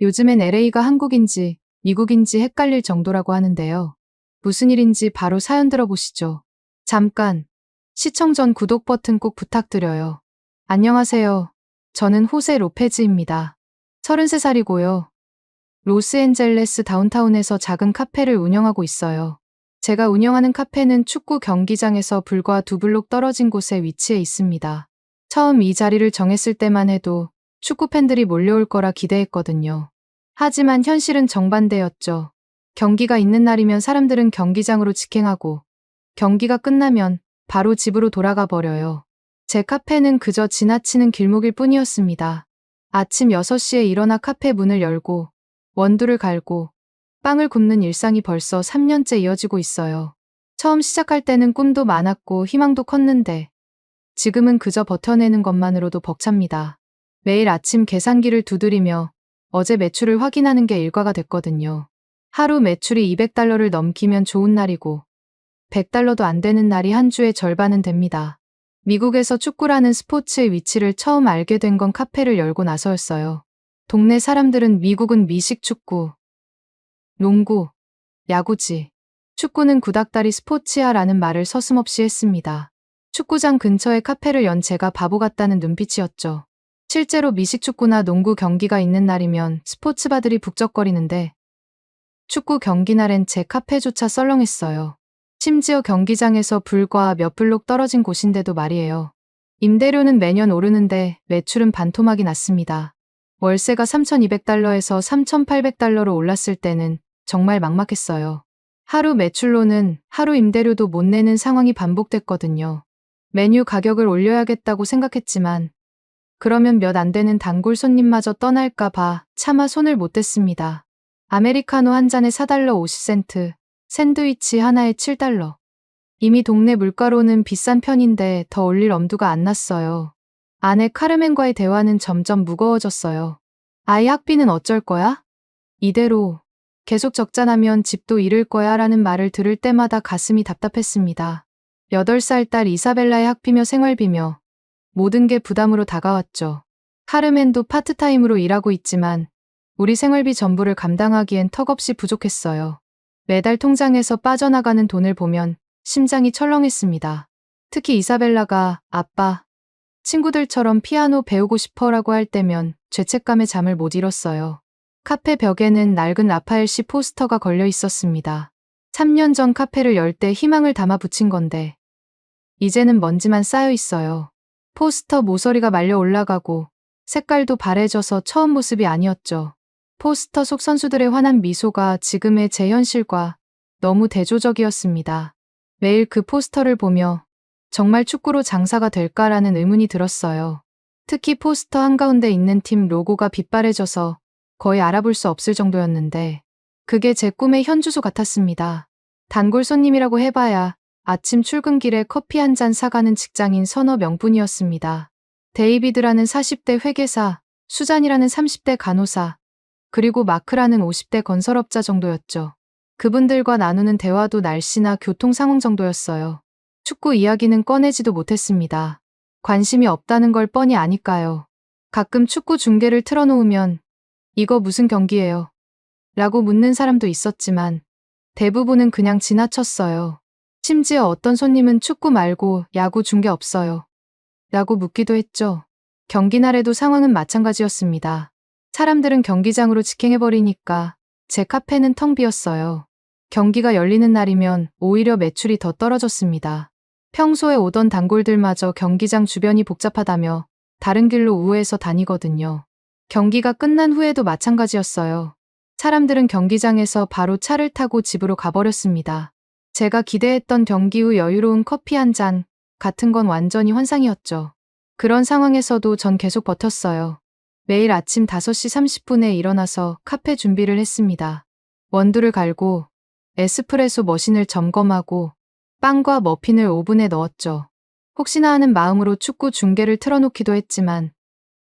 요즘엔 LA가 한국인지 미국인지 헷갈릴 정도라고 하는데요. 무슨 일인지 바로 사연 들어보시죠. 잠깐, 시청 전 구독 버튼 꼭 부탁드려요. 안녕하세요. 저는 호세 로페즈입니다. 33살이고요. 로스앤젤레스 다운타운에서 작은 카페를 운영하고 있어요. 제가 운영하는 카페는 축구 경기장에서 불과 2블록 떨어진 곳에 위치해 있습니다. 처음 이 자리를 정했을 때만 해도 축구 팬들이 몰려올 거라 기대했거든요. 하지만 현실은 정반대였죠. 경기가 있는 날이면 사람들은 경기장으로 직행하고 경기가 끝나면 바로 집으로 돌아가 버려요. 제 카페는 그저 지나치는 길목일 뿐이었습니다. 아침 6시에 일어나 카페 문을 열고 원두를 갈고 빵을 굽는 일상이 벌써 3년째 이어지고 있어요. 처음 시작할 때는 꿈도 많았고 희망도 컸는데 지금은 그저 버텨내는 것만으로도 벅찹니다. 매일 아침 계산기를 두드리며 어제 매출을 확인하는 게 일과가 됐거든요. 하루 매출이 $200를 넘기면 좋은 날이고 $100도 안 되는 날이 한 주의 절반은 됩니다. 미국에서 축구라는 스포츠의 위치를 처음 알게 된 건 카페를 열고 나서였어요. 동네 사람들은 미국은 미식 축구, 농구, 야구지, 축구는 구닥다리 스포츠야 라는 말을 서슴없이 했습니다. 축구장 근처에 카페를 연 제가 바보 같다는 눈빛이었죠. 실제로 미식축구나 농구 경기가 있는 날이면 스포츠바들이 북적거리는데 축구 경기 날엔 제 카페조차 썰렁했어요. 심지어 경기장에서 불과 몇 블록 떨어진 곳인데도 말이에요. 임대료는 매년 오르는데 매출은 반토막이 났습니다. 월세가 $3,200에서 $3,800로 올랐을 때는 정말 막막했어요. 하루 매출로는 하루 임대료도 못 내는 상황이 반복됐거든요. 메뉴 가격을 올려야겠다고 생각했지만 그러면 몇 안 되는 단골 손님마저 떠날까 봐 차마 손을 못 댔습니다. 아메리카노 한 잔에 $4.50, 샌드위치 하나에 $7. 이미 동네 물가로는 비싼 편인데 더 올릴 엄두가 안 났어요. 아내 카르멘과의 대화는 점점 무거워졌어요. 아이 학비는 어쩔 거야? 이대로 계속 적자나면 집도 잃을 거야 라는 말을 들을 때마다 가슴이 답답했습니다. 8살 딸 이사벨라의 학비며 생활비며 모든 게 부담으로 다가왔죠. 카르멘도 파트타임으로 일하고 있지만 우리 생활비 전부를 감당하기엔 턱없이 부족했어요. 매달 통장에서 빠져나가는 돈을 보면 심장이 철렁했습니다. 특히 이사벨라가 아빠, 친구들처럼 피아노 배우고 싶어라고 할 때면 죄책감에 잠을 못 이뤘어요. 카페 벽에는 낡은 라파엘 씨 포스터가 걸려 있었습니다. 3년 전 카페를 열 때 희망을 담아 붙인 건데 이제는 먼지만 쌓여 있어요. 포스터 모서리가 말려 올라가고 색깔도 바래져서 처음 모습이 아니었죠. 포스터 속 선수들의 환한 미소가 지금의 제 현실과 너무 대조적이었습니다. 매일 그 포스터를 보며 정말 축구로 장사가 될까라는 의문이 들었어요. 특히 포스터 한가운데 있는 팀 로고가 빛바래져서 거의 알아볼 수 없을 정도였는데 그게 제 꿈의 현주소 같았습니다. 단골 손님이라고 해봐야 아침 출근길에 커피 한 잔 사가는 직장인 서너 명뿐이었습니다. 데이비드라는 40대 회계사, 수잔이라는 30대 간호사, 그리고 마크라는 50대 건설업자 정도였죠. 그분들과 나누는 대화도 날씨나 교통 상황 정도였어요. 축구 이야기는 꺼내지도 못했습니다. 관심이 없다는 걸 뻔히 아니까요. 가끔 축구 중계를 틀어놓으면 이거 무슨 경기예요? 라고 묻는 사람도 있었지만 대부분은 그냥 지나쳤어요. 심지어 어떤 손님은 축구 말고 야구 중계 없어요. 라고 묻기도 했죠. 경기 날에도 상황은 마찬가지였습니다. 사람들은 경기장으로 직행해버리니까 제 카페는 텅 비었어요. 경기가 열리는 날이면 오히려 매출이 더 떨어졌습니다. 평소에 오던 단골들마저 경기장 주변이 복잡하다며 다른 길로 우회해서 다니거든요. 경기가 끝난 후에도 마찬가지였어요. 사람들은 경기장에서 바로 차를 타고 집으로 가버렸습니다. 제가 기대했던 경기 후 여유로운 커피 한 잔 같은 건 완전히 환상이었죠. 그런 상황에서도 전 계속 버텼어요. 매일 아침 5시 30분에 일어나서 카페 준비를 했습니다. 원두를 갈고 에스프레소 머신을 점검하고 빵과 머핀을 오븐에 넣었죠. 혹시나 하는 마음으로 축구 중계를 틀어놓기도 했지만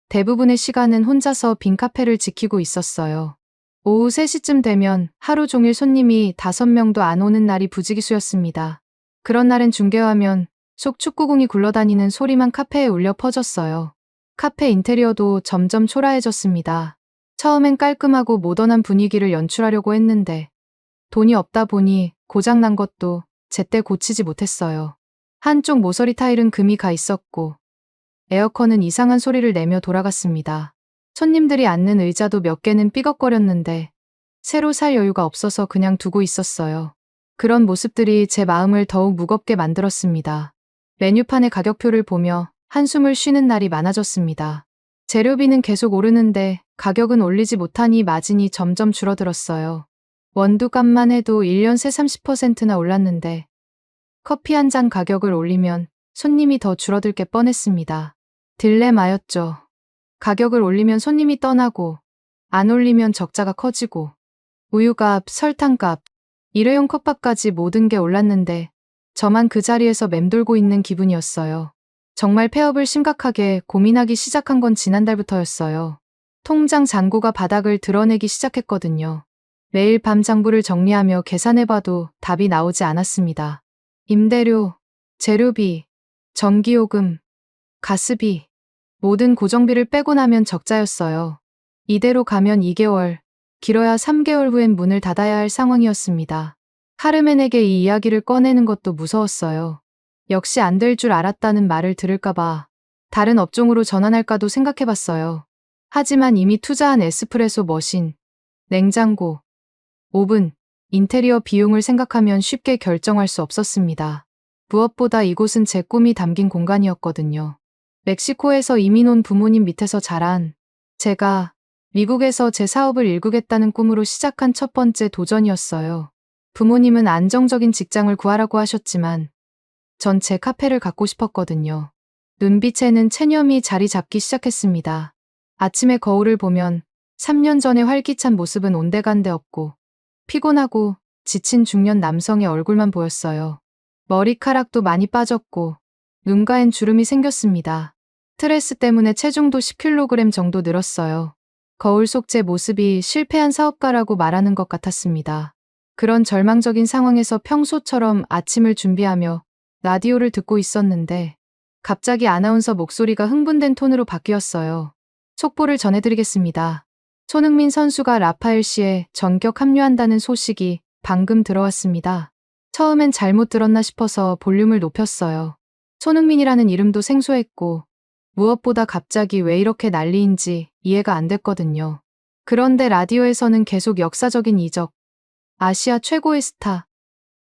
대부분의 시간은 혼자서 빈 카페를 지키고 있었어요. 오후 3시쯤 되면 하루 종일 손님이 5명도 안 오는 날이 부지기수였습니다. 그런 날엔 중계화면 속 축구공이 굴러다니는 소리만 카페에 울려 퍼졌어요. 카페 인테리어도 점점 초라해졌습니다. 처음엔 깔끔하고 모던한 분위기를 연출하려고 했는데 돈이 없다 보니 고장난 것도 제때 고치지 못했어요. 한쪽 모서리 타일은 금이 가 있었고 에어컨은 이상한 소리를 내며 돌아갔습니다. 손님들이 앉는 의자도 몇 개는 삐걱거렸는데 새로 살 여유가 없어서 그냥 두고 있었어요. 그런 모습들이 제 마음을 더욱 무겁게 만들었습니다. 메뉴판의 가격표를 보며 한숨을 쉬는 날이 많아졌습니다. 재료비는 계속 오르는데 가격은 올리지 못하니 마진이 점점 줄어들었어요. 원두값만 해도 1년 새 30%나 올랐는데 커피 한 잔 가격을 올리면 손님이 더 줄어들 게 뻔했습니다. 딜레마였죠. 가격을 올리면 손님이 떠나고 안 올리면 적자가 커지고 우유값, 설탕값, 일회용 컵밥까지 모든 게 올랐는데 저만 그 자리에서 맴돌고 있는 기분이었어요. 정말 폐업을 심각하게 고민하기 시작한 건 지난달부터였어요. 통장 잔고가 바닥을 드러내기 시작했거든요. 매일 밤 장부를 정리하며 계산해봐도 답이 나오지 않았습니다. 임대료, 재료비, 전기요금, 가스비, 모든 고정비를 빼고 나면 적자였어요. 이대로 가면 2개월, 길어야 3개월 후엔 문을 닫아야 할 상황이었습니다. 카르멘에게 이 이야기를 꺼내는 것도 무서웠어요. 역시 안 될 줄 알았다는 말을 들을까봐 다른 업종으로 전환할까도 생각해봤어요. 하지만 이미 투자한 에스프레소 머신, 냉장고, 오븐, 인테리어 비용을 생각하면 쉽게 결정할 수 없었습니다. 무엇보다 이곳은 제 꿈이 담긴 공간이었거든요. 멕시코에서 이민 온 부모님 밑에서 자란 제가 미국에서 제 사업을 일구겠다는 꿈으로 시작한 첫 번째 도전이었어요. 부모님은 안정적인 직장을 구하라고 하셨지만 전 제 카페를 갖고 싶었거든요. 눈빛에는 체념이 자리 잡기 시작했습니다. 아침에 거울을 보면 3년 전의 활기찬 모습은 온데간데 없고 피곤하고 지친 중년 남성의 얼굴만 보였어요. 머리카락도 많이 빠졌고 눈가엔 주름이 생겼습니다. 스트레스 때문에 체중도 10kg 정도 늘었어요. 거울 속 제 모습이 실패한 사업가라고 말하는 것 같았습니다. 그런 절망적인 상황에서 평소처럼 아침을 준비하며 라디오를 듣고 있었는데 갑자기 아나운서 목소리가 흥분된 톤으로 바뀌었어요. 속보를 전해드리겠습니다. 손흥민 선수가 라파엘시에 전격 합류한다는 소식이 방금 들어왔습니다. 처음엔 잘못 들었나 싶어서 볼륨을 높였어요. 손흥민이라는 이름도 생소했고 무엇보다 갑자기 왜 이렇게 난리인지 이해가 안 됐거든요. 그런데 라디오에서는 계속 역사적인 이적, 아시아 최고의 스타,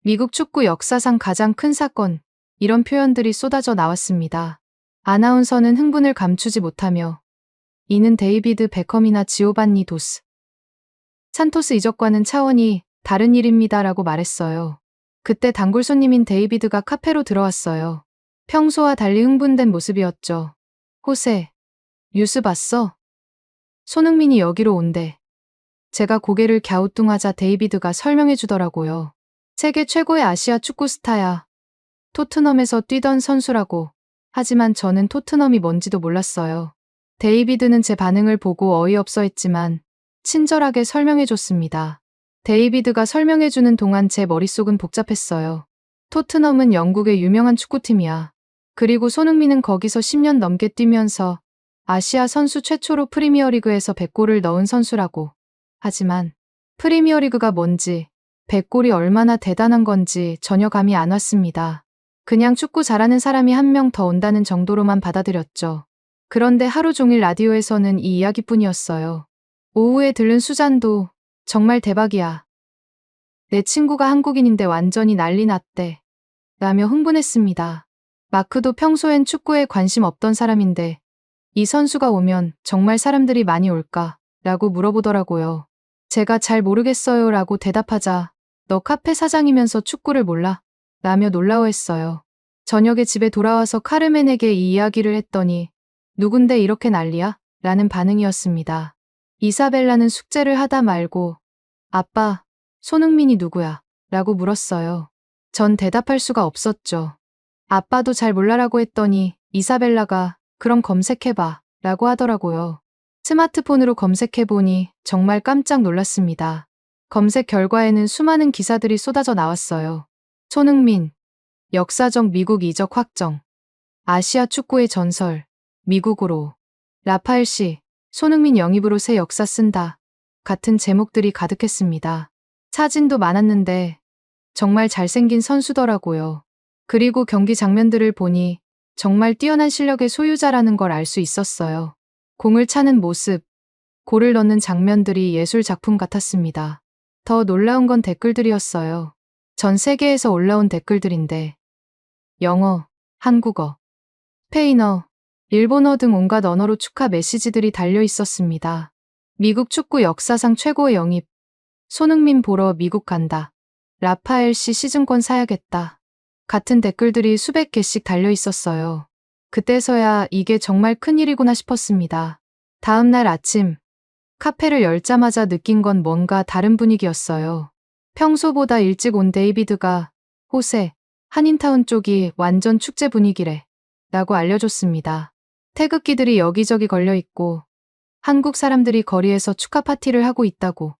미국 축구 역사상 가장 큰 사건, 이런 표현들이 쏟아져 나왔습니다. 아나운서는 흥분을 감추지 못하며 이는 데이비드 베컴이나 지오반니 도스 산토스 이적과는 차원이 다른 일입니다라고 말했어요. 그때 단골 손님인 데이비드가 카페로 들어왔어요. 평소와 달리 흥분된 모습이었죠. 호세, 뉴스 봤어? 손흥민이 여기로 온대. 제가 고개를 갸우뚱하자 데이비드가 설명해 주더라고요. 세계 최고의 아시아 축구 스타야. 토트넘에서 뛰던 선수라고. 하지만 저는 토트넘이 뭔지도 몰랐어요. 데이비드는 제 반응을 보고 어이없어 했지만 친절하게 설명해 줬습니다. 데이비드가 설명해 주는 동안 제 머릿속은 복잡했어요. 토트넘은 영국의 유명한 축구팀이야. 그리고 손흥민은 거기서 10년 넘게 뛰면서 아시아 선수 최초로 프리미어리그에서 100골을 넣은 선수라고. 하지만 프리미어리그가 뭔지, 100골이 얼마나 대단한 건지 전혀 감이 안 왔습니다. 그냥 축구 잘하는 사람이 한 명 더 온다는 정도로만 받아들였죠. 그런데 하루 종일 라디오에서는 이 이야기뿐이었어요. 오후에 들른 수잔도 정말 대박이야. 내 친구가 한국인인데 완전히 난리 났대. 라며 흥분했습니다. 마크도 평소엔 축구에 관심 없던 사람인데 이 선수가 오면 정말 사람들이 많이 올까? 라고 물어보더라고요. 제가 잘 모르겠어요 라고 대답하자 너 카페 사장이면서 축구를 몰라? 라며 놀라워했어요. 저녁에 집에 돌아와서 카르멘에게 이 이야기를 했더니 누군데 이렇게 난리야? 라는 반응이었습니다. 이사벨라는 숙제를 하다 말고 아빠, 손흥민이 누구야? 라고 물었어요. 전 대답할 수가 없었죠. 아빠도 잘 몰라라고 했더니 이사벨라가 그럼 검색해봐 라고 하더라고요. 스마트폰으로 검색해보니 정말 깜짝 놀랐습니다. 검색 결과에는 수많은 기사들이 쏟아져 나왔어요. 손흥민, 역사적 미국 이적 확정, 아시아 축구의 전설, 미국으로, 라파엘 씨, 손흥민 영입으로 새 역사 쓴다 같은 제목들이 가득했습니다. 사진도 많았는데 정말 잘생긴 선수더라고요. 그리고 경기 장면들을 보니 정말 뛰어난 실력의 소유자라는 걸 알 수 있었어요. 공을 차는 모습, 골을 넣는 장면들이 예술 작품 같았습니다. 더 놀라운 건 댓글들이었어요. 전 세계에서 올라온 댓글들인데 영어, 한국어, 스페인어, 일본어 등 온갖 언어로 축하 메시지들이 달려 있었습니다. 미국 축구 역사상 최고의 영입, 손흥민 보러 미국 간다. 라파엘 씨 시즌권 사야겠다. 같은 댓글들이 수백 개씩 달려 있었어요. 그때서야 이게 정말 큰일이구나 싶었습니다. 다음 날 아침, 카페를 열자마자 느낀 건 뭔가 다른 분위기였어요. 평소보다 일찍 온 데이비드가 호세, 한인타운 쪽이 완전 축제 분위기래 라고 알려줬습니다. 태극기들이 여기저기 걸려 있고 한국 사람들이 거리에서 축하 파티를 하고 있다고.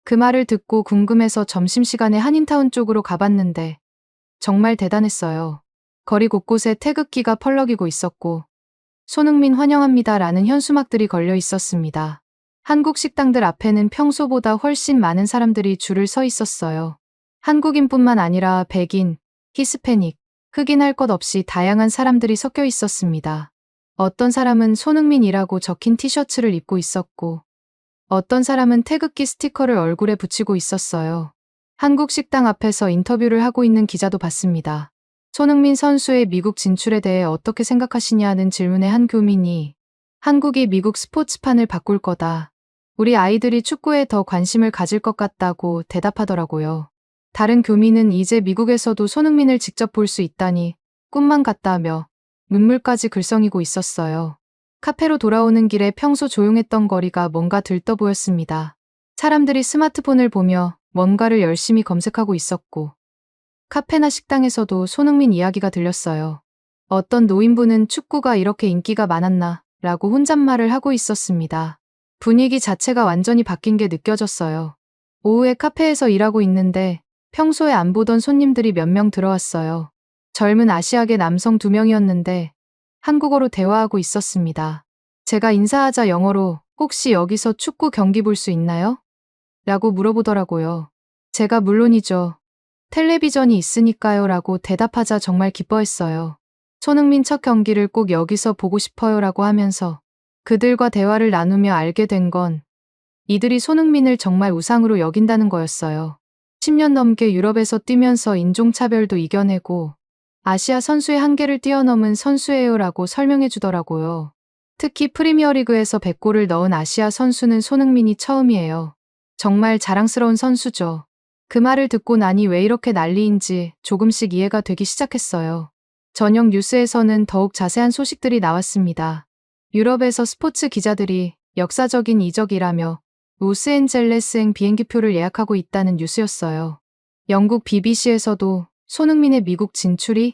그 말을 듣고 궁금해서 점심시간에 한인타운 쪽으로 가봤는데 정말 대단했어요. 거리 곳곳에 태극기가 펄럭이고 있었고 손흥민 환영합니다 라는 현수막들이 걸려 있었습니다. 한국 식당들 앞에는 평소보다 훨씬 많은 사람들이 줄을 서 있었어요. 한국인뿐만 아니라 백인, 히스패닉, 흑인 할 것 없이 다양한 사람들이 섞여 있었습니다. 어떤 사람은 손흥민이라고 적힌 티셔츠를 입고 있었고 어떤 사람은 태극기 스티커를 얼굴에 붙이고 있었어요. 한국 식당 앞에서 인터뷰를 하고 있는 기자도 봤습니다. 손흥민 선수의 미국 진출에 대해 어떻게 생각하시냐는 질문에 한 교민이 한국이 미국 스포츠판을 바꿀 거다. 우리 아이들이 축구에 더 관심을 가질 것 같다고 대답하더라고요. 다른 교민은 이제 미국에서도 손흥민을 직접 볼 수 있다니 꿈만 같다며 눈물까지 글썽이고 있었어요. 카페로 돌아오는 길에 평소 조용했던 거리가 뭔가 들떠 보였습니다. 사람들이 스마트폰을 보며 뭔가를 열심히 검색하고 있었고 카페나 식당에서도 손흥민 이야기가 들렸어요. 어떤 노인분은 축구가 이렇게 인기가 많았나 라고 혼잣말을 하고 있었습니다. 분위기 자체가 완전히 바뀐 게 느껴졌어요. 오후에 카페에서 일하고 있는데 평소에 안 보던 손님들이 몇 명 들어왔어요. 젊은 아시아계 남성 2명이었는데 한국어로 대화하고 있었습니다. 제가 인사하자 영어로 혹시 여기서 축구 경기 볼 수 있나요? 라고 물어보더라고요. 제가 물론이죠. 텔레비전이 있으니까요 라고 대답하자 정말 기뻐했어요. 손흥민 첫 경기를 꼭 여기서 보고 싶어요 라고 하면서 그들과 대화를 나누며 알게 된 건 이들이 손흥민을 정말 우상으로 여긴다는 거였어요. 10년 넘게 유럽에서 뛰면서 인종차별도 이겨내고 아시아 선수의 한계를 뛰어넘은 선수예요 라고 설명해 주더라고요. 특히 프리미어리그에서 100골을 넣은 아시아 선수는 손흥민이 처음이에요. 정말 자랑스러운 선수죠. 그 말을 듣고 나니 왜 이렇게 난리인지 조금씩 이해가 되기 시작했어요. 저녁 뉴스에서는 더욱 자세한 소식들이 나왔습니다. 유럽에서 스포츠 기자들이 역사적인 이적이라며 로스앤젤레스행 비행기표를 예약하고 있다는 뉴스였어요. 영국 BBC에서도 손흥민의 미국 진출이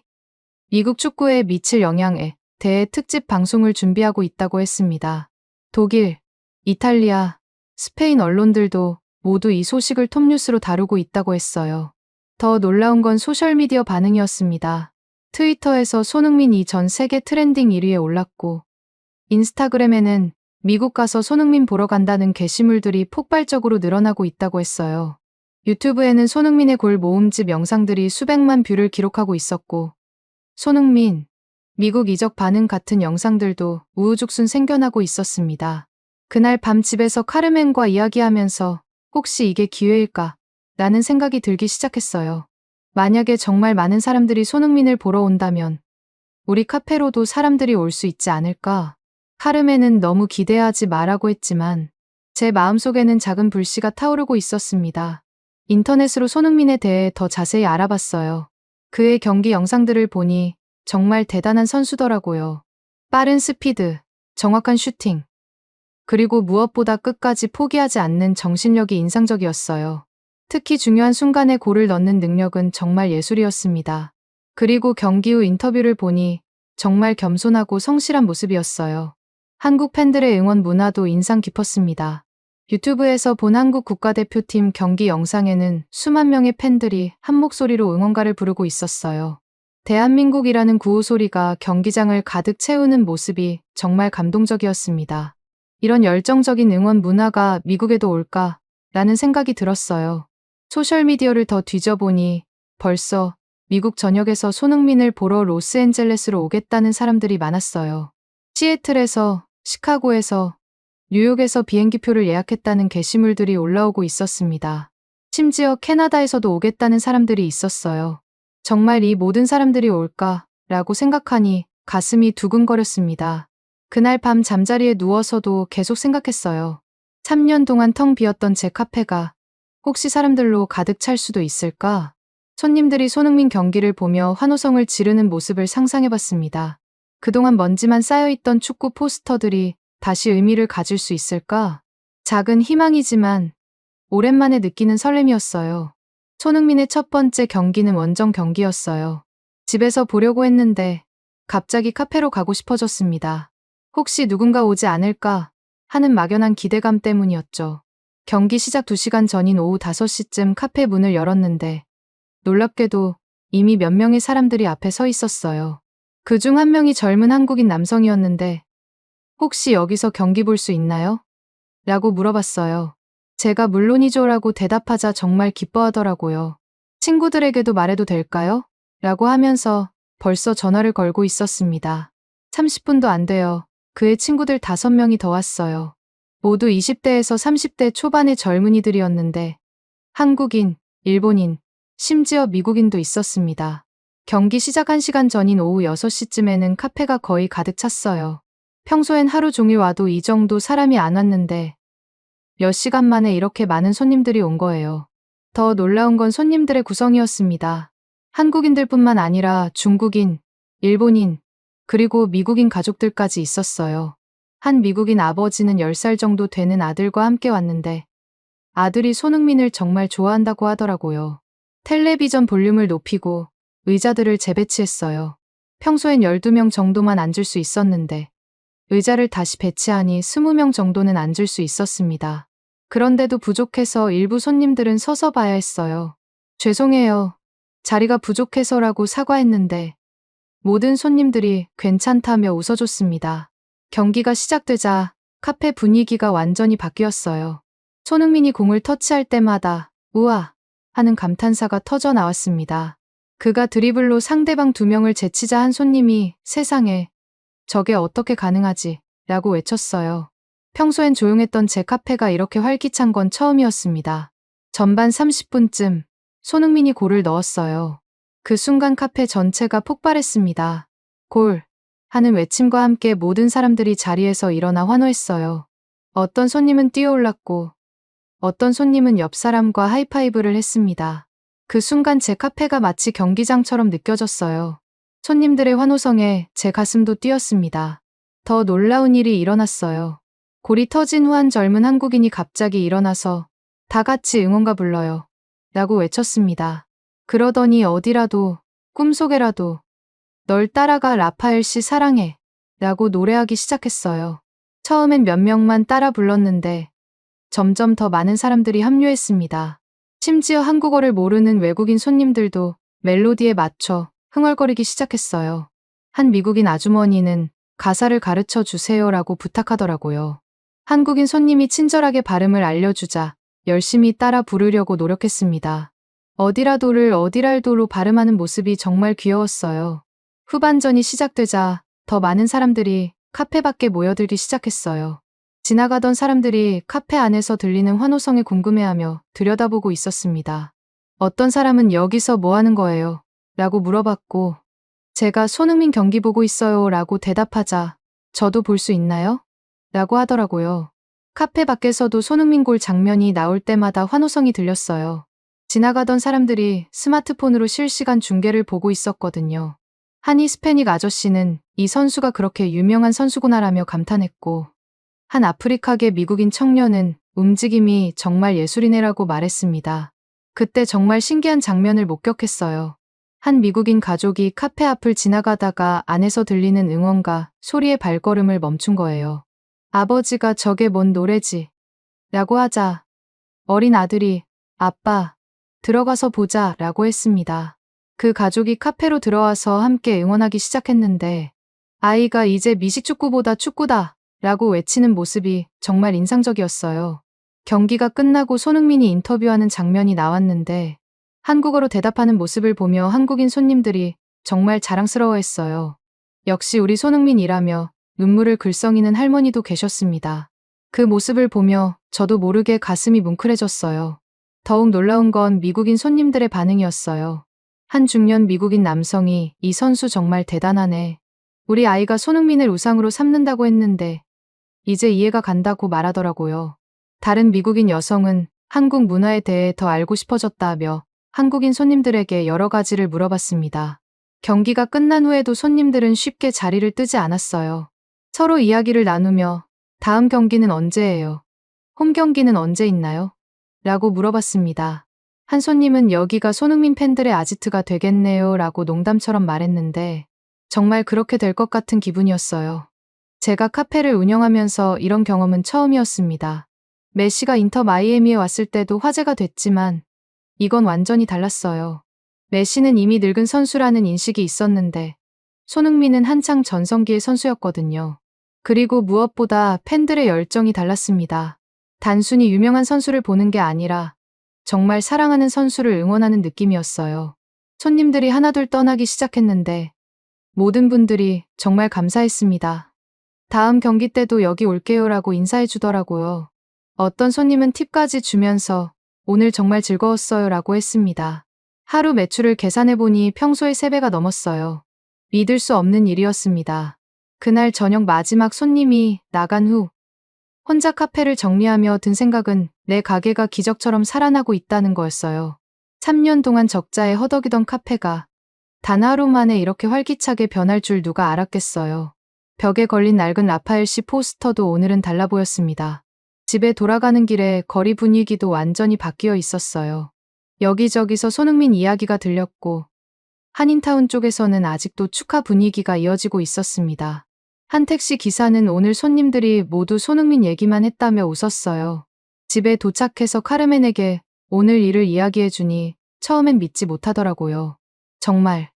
미국 축구에 미칠 영향에 대해 특집 방송을 준비하고 있다고 했습니다. 독일, 이탈리아, 스페인 언론들도 모두 이 소식을 톱뉴스로 다루고 있다고 했어요. 더 놀라운 건 소셜미디어 반응이었습니다. 트위터에서 손흥민이 전 세계 트렌딩 1위에 올랐고 인스타그램에는 미국 가서 손흥민 보러 간다는 게시물들이 폭발적으로 늘어나고 있다고 했어요. 유튜브에는 손흥민의 골 모음집 영상들이 수백만 뷰를 기록하고 있었고 손흥민, 미국 이적 반응 같은 영상들도 우후죽순 생겨나고 있었습니다. 그날 밤 집에서 카르멘과 이야기하면서 혹시 이게 기회일까? 라는 생각이 들기 시작했어요. 만약에 정말 많은 사람들이 손흥민을 보러 온다면 우리 카페로도 사람들이 올 수 있지 않을까? 카르멘은 너무 기대하지 마라고 했지만 제 마음속에는 작은 불씨가 타오르고 있었습니다. 인터넷으로 손흥민에 대해 더 자세히 알아봤어요. 그의 경기 영상들을 보니 정말 대단한 선수더라고요. 빠른 스피드, 정확한 슈팅, 그리고 무엇보다 끝까지 포기하지 않는 정신력이 인상적이었어요. 특히 중요한 순간에 골을 넣는 능력은 정말 예술이었습니다. 그리고 경기 후 인터뷰를 보니 정말 겸손하고 성실한 모습이었어요. 한국 팬들의 응원 문화도 인상 깊었습니다. 유튜브에서 본 한국 국가대표팀 경기 영상에는 수만 명의 팬들이 한 목소리로 응원가를 부르고 있었어요. 대한민국이라는 구호 소리가 경기장을 가득 채우는 모습이 정말 감동적이었습니다. 이런 열정적인 응원 문화가 미국에도 올까? 라는 생각이 들었어요. 소셜미디어를 더 뒤져보니 벌써 미국 전역에서 손흥민을 보러 로스앤젤레스로 오겠다는 사람들이 많았어요. 시애틀에서, 시카고에서, 뉴욕에서 비행기표를 예약했다는 게시물들이 올라오고 있었습니다. 심지어 캐나다에서도 오겠다는 사람들이 있었어요. 정말 이 모든 사람들이 올까? 라고 생각하니 가슴이 두근거렸습니다. 그날 밤 잠자리에 누워서도 계속 생각했어요. 3년 동안 텅 비었던 제 카페가 혹시 사람들로 가득 찰 수도 있을까? 손님들이 손흥민 경기를 보며 환호성을 지르는 모습을 상상해봤습니다. 그동안 먼지만 쌓여있던 축구 포스터들이 다시 의미를 가질 수 있을까? 작은 희망이지만 오랜만에 느끼는 설렘이었어요. 손흥민의 첫 번째 경기는 원정 경기였어요. 집에서 보려고 했는데 갑자기 카페로 가고 싶어졌습니다. 혹시 누군가 오지 않을까 하는 막연한 기대감 때문이었죠. 경기 시작 2시간 전인 오후 5시쯤 카페 문을 열었는데 놀랍게도 이미 몇 명의 사람들이 앞에 서 있었어요. 그중 한 명이 젊은 한국인 남성이었는데 혹시 여기서 경기 볼 수 있나요? 라고 물어봤어요. 제가 물론이죠라고 대답하자 정말 기뻐하더라고요. 친구들에게도 말해도 될까요? 라고 하면서 벌써 전화를 걸고 있었습니다. 30분도 안 돼요. 그의 친구들 5명이 더 왔어요. 모두 20대에서 30대 초반의 젊은이들이었는데 한국인, 일본인, 심지어 미국인도 있었습니다. 경기 시작 1시간 전인 오후 6시쯤에는 카페가 거의 가득 찼어요. 평소엔 하루 종일 와도 이 정도 사람이 안 왔는데 몇 시간 만에 이렇게 많은 손님들이 온 거예요. 더 놀라운 건 손님들의 구성이었습니다. 한국인들뿐만 아니라 중국인, 일본인, 그리고 미국인 가족들까지 있었어요. 한 미국인 아버지는 10살 정도 되는 아들과 함께 왔는데 아들이 손흥민을 정말 좋아한다고 하더라고요. 텔레비전 볼륨을 높이고 의자들을 재배치했어요. 평소엔 12명 정도만 앉을 수 있었는데 의자를 다시 배치하니 20명 정도는 앉을 수 있었습니다. 그런데도 부족해서 일부 손님들은 서서 봐야 했어요. 죄송해요. 자리가 부족해서라고 사과했는데 모든 손님들이 괜찮다며 웃어줬습니다. 경기가 시작되자 카페 분위기가 완전히 바뀌었어요. 손흥민이 공을 터치할 때마다 우와 하는 감탄사가 터져 나왔습니다. 그가 드리블로 상대방 2명을 제치자 한 손님이 세상에 저게 어떻게 가능하지? 라고 외쳤어요. 평소엔 조용했던 제 카페가 이렇게 활기찬 건 처음이었습니다. 전반 30분쯤 손흥민이 골을 넣었어요. 그 순간 카페 전체가 폭발했습니다. 골! 하는 외침과 함께 모든 사람들이 자리에서 일어나 환호했어요. 어떤 손님은 뛰어올랐고 어떤 손님은 옆 사람과 하이파이브를 했습니다. 그 순간 제 카페가 마치 경기장처럼 느껴졌어요. 손님들의 환호성에 제 가슴도 뛰었습니다. 더 놀라운 일이 일어났어요. 골이 터진 후 한 젊은 한국인이 갑자기 일어나서 다 같이 응원가 불러요. 라고 외쳤습니다. 그러더니 어디라도, 꿈속에라도 널 따라가 라파엘 씨 사랑해. 라고 노래하기 시작했어요. 처음엔 몇 명만 따라 불렀는데 점점 더 많은 사람들이 합류했습니다. 심지어 한국어를 모르는 외국인 손님들도 멜로디에 맞춰 흥얼거리기 시작했어요. 한 미국인 아주머니는 가사를 가르쳐 주세요라고 부탁하더라고요. 한국인 손님이 친절하게 발음을 알려주자 열심히 따라 부르려고 노력했습니다. 어디라도를 어디랄도로 발음하는 모습이 정말 귀여웠어요. 후반전이 시작되자 더 많은 사람들이 카페 밖에 모여들기 시작했어요. 지나가던 사람들이 카페 안에서 들리는 환호성에 궁금해하며 들여다보고 있었습니다. 어떤 사람은 여기서 뭐 하는 거예요? 라고 물어봤고 제가 손흥민 경기 보고 있어요 라고 대답하자 저도 볼 수 있나요? 라고 하더라고요. 카페 밖에서도 손흥민 골 장면이 나올 때마다 환호성이 들렸어요. 지나가던 사람들이 스마트폰으로 실시간 중계를 보고 있었거든요. 한 히스패닉 아저씨는 이 선수가 그렇게 유명한 선수구나라며 감탄했고 한 아프리카계 미국인 청년은 움직임이 정말 예술이네라고 말했습니다. 그때 정말 신기한 장면을 목격했어요. 한 미국인 가족이 카페 앞을 지나가다가 안에서 들리는 응원과 소리의 발걸음을 멈춘 거예요. 아버지가 저게 뭔 노래지? 라고 하자 어린 아들이 아빠, 들어가서 보자 라고 했습니다. 그 가족이 카페로 들어와서 함께 응원하기 시작했는데 아이가 이제 미식축구보다 축구다 라고 외치는 모습이 정말 인상적이었어요. 경기가 끝나고 손흥민이 인터뷰하는 장면이 나왔는데 한국어로 대답하는 모습을 보며 한국인 손님들이 정말 자랑스러워했어요. 역시 우리 손흥민이라며 눈물을 글썽이는 할머니도 계셨습니다. 그 모습을 보며 저도 모르게 가슴이 뭉클해졌어요. 더욱 놀라운 건 미국인 손님들의 반응이었어요. 한 중년 미국인 남성이 이 선수 정말 대단하네. 우리 아이가 손흥민을 우상으로 삼는다고 했는데 이제 이해가 간다고 말하더라고요. 다른 미국인 여성은 한국 문화에 대해 더 알고 싶어졌다며 한국인 손님들에게 여러 가지를 물어봤습니다. 경기가 끝난 후에도 손님들은 쉽게 자리를 뜨지 않았어요. 서로 이야기를 나누며 다음 경기는 언제예요? 홈 경기는 언제 있나요? 라고 물어봤습니다. 한 손님은 여기가 손흥민 팬들의 아지트가 되겠네요 라고 농담처럼 말했는데 정말 그렇게 될 것 같은 기분이었어요. 제가 카페를 운영하면서 이런 경험은 처음이었습니다. 메시가 인터 마이애미에 왔을 때도 화제가 됐지만 이건 완전히 달랐어요. 메시는 이미 늙은 선수라는 인식이 있었는데 손흥민은 한창 전성기의 선수였거든요. 그리고 무엇보다 팬들의 열정이 달랐습니다. 단순히 유명한 선수를 보는 게 아니라 정말 사랑하는 선수를 응원하는 느낌이었어요. 손님들이 하나둘 떠나기 시작했는데 모든 분들이 정말 감사했습니다. 다음 경기 때도 여기 올게요라고 인사해 주더라고요. 어떤 손님은 팁까지 주면서 오늘 정말 즐거웠어요 라고 했습니다. 하루 매출을 계산해보니 평소의 3배가 넘었어요. 믿을 수 없는 일이었습니다. 그날 저녁 마지막 손님이 나간 후 혼자 카페를 정리하며 든 생각은 내 가게가 기적처럼 살아나고 있다는 거였어요. 3년 동안 적자에 허덕이던 카페가 단 하루 만에 이렇게 활기차게 변할 줄 누가 알았겠어요. 벽에 걸린 낡은 라파엘 씨 포스터도 오늘은 달라 보였습니다. 집에 돌아가는 길에 거리 분위기도 완전히 바뀌어 있었어요. 여기저기서 손흥민 이야기가 들렸고 한인타운 쪽에서는 아직도 축하 분위기가 이어지고 있었습니다. 한 택시 기사는 오늘 손님들이 모두 손흥민 얘기만 했다며 웃었어요. 집에 도착해서 카르멘에게 오늘 일을 이야기해주니 처음엔 믿지 못하더라고요. 정말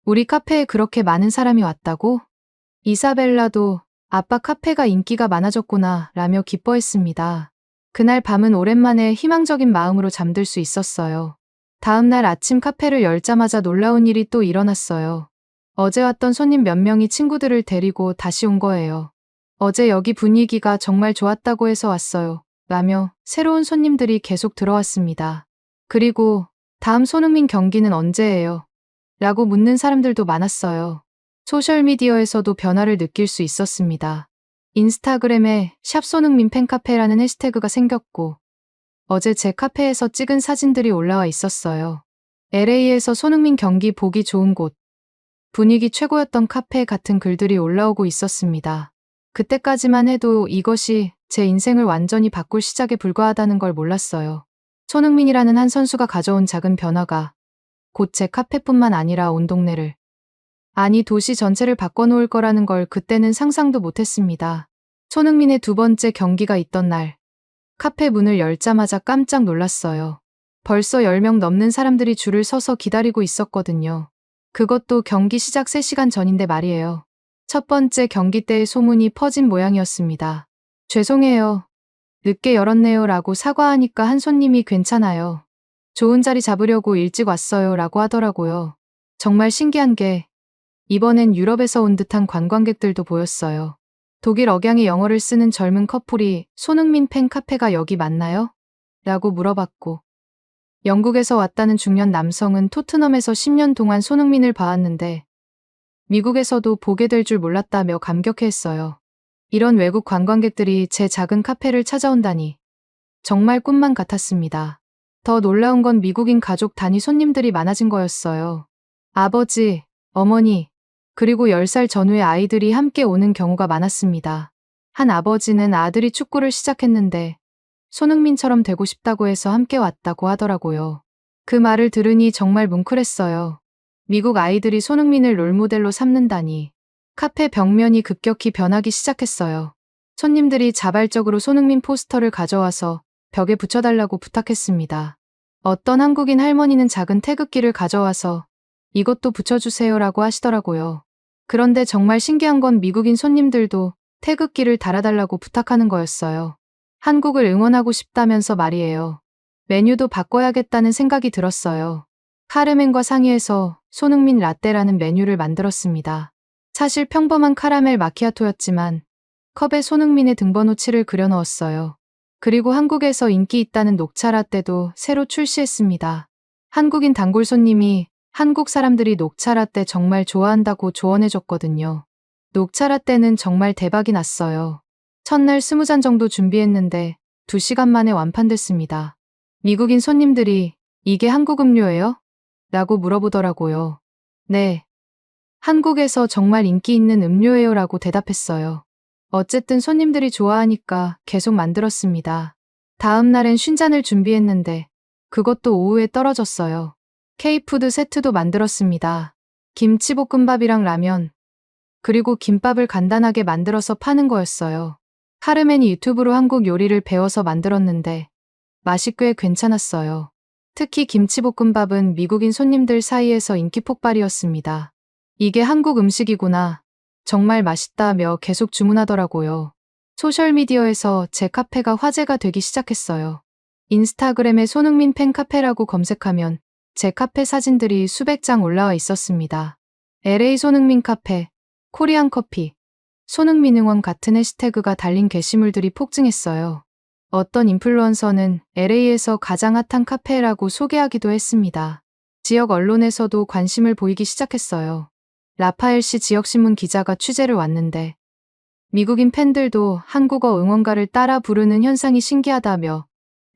우리 카페에 그렇게 많은 사람이 왔다고? 이사벨라도 아빠 카페가 인기가 많아졌구나 라며 기뻐했습니다. 그날 밤은 오랜만에 희망적인 마음으로 잠들 수 있었어요. 다음 날 아침 카페를 열자마자 놀라운 일이 또 일어났어요. 어제 왔던 손님 몇 명이 친구들을 데리고 다시 온 거예요. 어제 여기 분위기가 정말 좋았다고 해서 왔어요. 라며 새로운 손님들이 계속 들어왔습니다. 그리고 다음 손흥민 경기는 언제예요? 라고 묻는 사람들도 많았어요. 소셜미디어에서도 변화를 느낄 수 있었습니다. 인스타그램에 샵 손흥민 팬카페라는 해시태그가 생겼고 어제 제 카페에서 찍은 사진들이 올라와 있었어요. LA에서 손흥민 경기 보기 좋은 곳, 분위기 최고였던 카페 같은 글들이 올라오고 있었습니다. 그때까지만 해도 이것이 제 인생을 완전히 바꿀 시작에 불과하다는 걸 몰랐어요. 손흥민이라는 한 선수가 가져온 작은 변화가 곧 제 카페뿐만 아니라 온 동네를, 아니 도시 전체를 바꿔놓을 거라는 걸 그때는 상상도 못했습니다. 손흥민의 두 번째 경기가 있던 날, 카페 문을 열자마자 깜짝 놀랐어요. 벌써 10명 넘는 사람들이 줄을 서서 기다리고 있었거든요. 그것도 경기 시작 3시간 전인데 말이에요. 첫 번째 경기 때의 소문이 퍼진 모양이었습니다. 죄송해요. 늦게 열었네요 라고 사과하니까 한 손님이 괜찮아요. 좋은 자리 잡으려고 일찍 왔어요 라고 하더라고요. 정말 신기한 게 이번엔 유럽에서 온 듯한 관광객들도 보였어요. 독일 억양의 영어를 쓰는 젊은 커플이 손흥민 팬 카페가 여기 맞나요? 라고 물어봤고 영국에서 왔다는 중년 남성은 토트넘에서 10년 동안 손흥민을 봐왔는데 미국에서도 보게 될 줄 몰랐다며 감격해했어요. 이런 외국 관광객들이 제 작은 카페를 찾아온다니 정말 꿈만 같았습니다. 더 놀라운 건 미국인 가족 단위 손님들이 많아진 거였어요. 아버지, 어머니, 그리고 10살 전후의 아이들이 함께 오는 경우가 많았습니다. 한 아버지는 아들이 축구를 시작했는데 손흥민처럼 되고 싶다고 해서 함께 왔다고 하더라고요. 그 말을 들으니 정말 뭉클했어요. 미국 아이들이 손흥민을 롤모델로 삼는다니. 카페 벽면이 급격히 변하기 시작했어요. 손님들이 자발적으로 손흥민 포스터를 가져와서 벽에 붙여달라고 부탁했습니다. 어떤 한국인 할머니는 작은 태극기를 가져와서 이것도 붙여주세요라고 하시더라고요. 그런데 정말 신기한 건 미국인 손님들도 태극기를 달아달라고 부탁하는 거였어요. 한국을 응원하고 싶다면서 말이에요. 메뉴도 바꿔야겠다는 생각이 들었어요. 카르멘과 상의해서 손흥민 라떼라는 메뉴를 만들었습니다. 사실 평범한 카라멜 마키아토였지만 컵에 손흥민의 등번호치를 그려 넣었어요. 그리고 한국에서 인기 있다는 녹차 라떼도 새로 출시했습니다. 한국인 단골 손님이 한국 사람들이 녹차 라떼 정말 좋아한다고 조언해줬거든요. 녹차 라떼는 정말 대박이 났어요. 첫날 20잔 정도 준비했는데 2시간 만에 완판됐습니다. 미국인 손님들이 이게 한국 음료예요? 라고 물어보더라고요. 네. 한국에서 정말 인기 있는 음료예요 라고 대답했어요. 어쨌든 손님들이 좋아하니까 계속 만들었습니다. 다음 날엔 50잔을 준비했는데 그것도 오후에 떨어졌어요. K푸드 세트도 만들었습니다. 김치볶음밥이랑 라면, 그리고 김밥을 간단하게 만들어서 파는 거였어요. 카르멘이 유튜브로 한국 요리를 배워서 만들었는데 맛이 꽤 괜찮았어요. 특히 김치볶음밥은 미국인 손님들 사이에서 인기 폭발이었습니다. 이게 한국 음식이구나. 정말 맛있다며 계속 주문하더라고요. 소셜미디어에서 제 카페가 화제가 되기 시작했어요. 인스타그램에 손흥민 팬카페라고 검색하면 제 카페 사진들이 수백 장 올라와 있었습니다. LA 손흥민 카페, 코리안 커피, 손흥민 응원 같은 해시태그가 달린 게시물들이 폭증했어요. 어떤 인플루언서는 LA에서 가장 핫한 카페라고 소개하기도 했습니다. 지역 언론에서도 관심을 보이기 시작했어요. 라파엘시 지역신문 기자가 취재를 왔는데 미국인 팬들도 한국어 응원가를 따라 부르는 현상이 신기하다며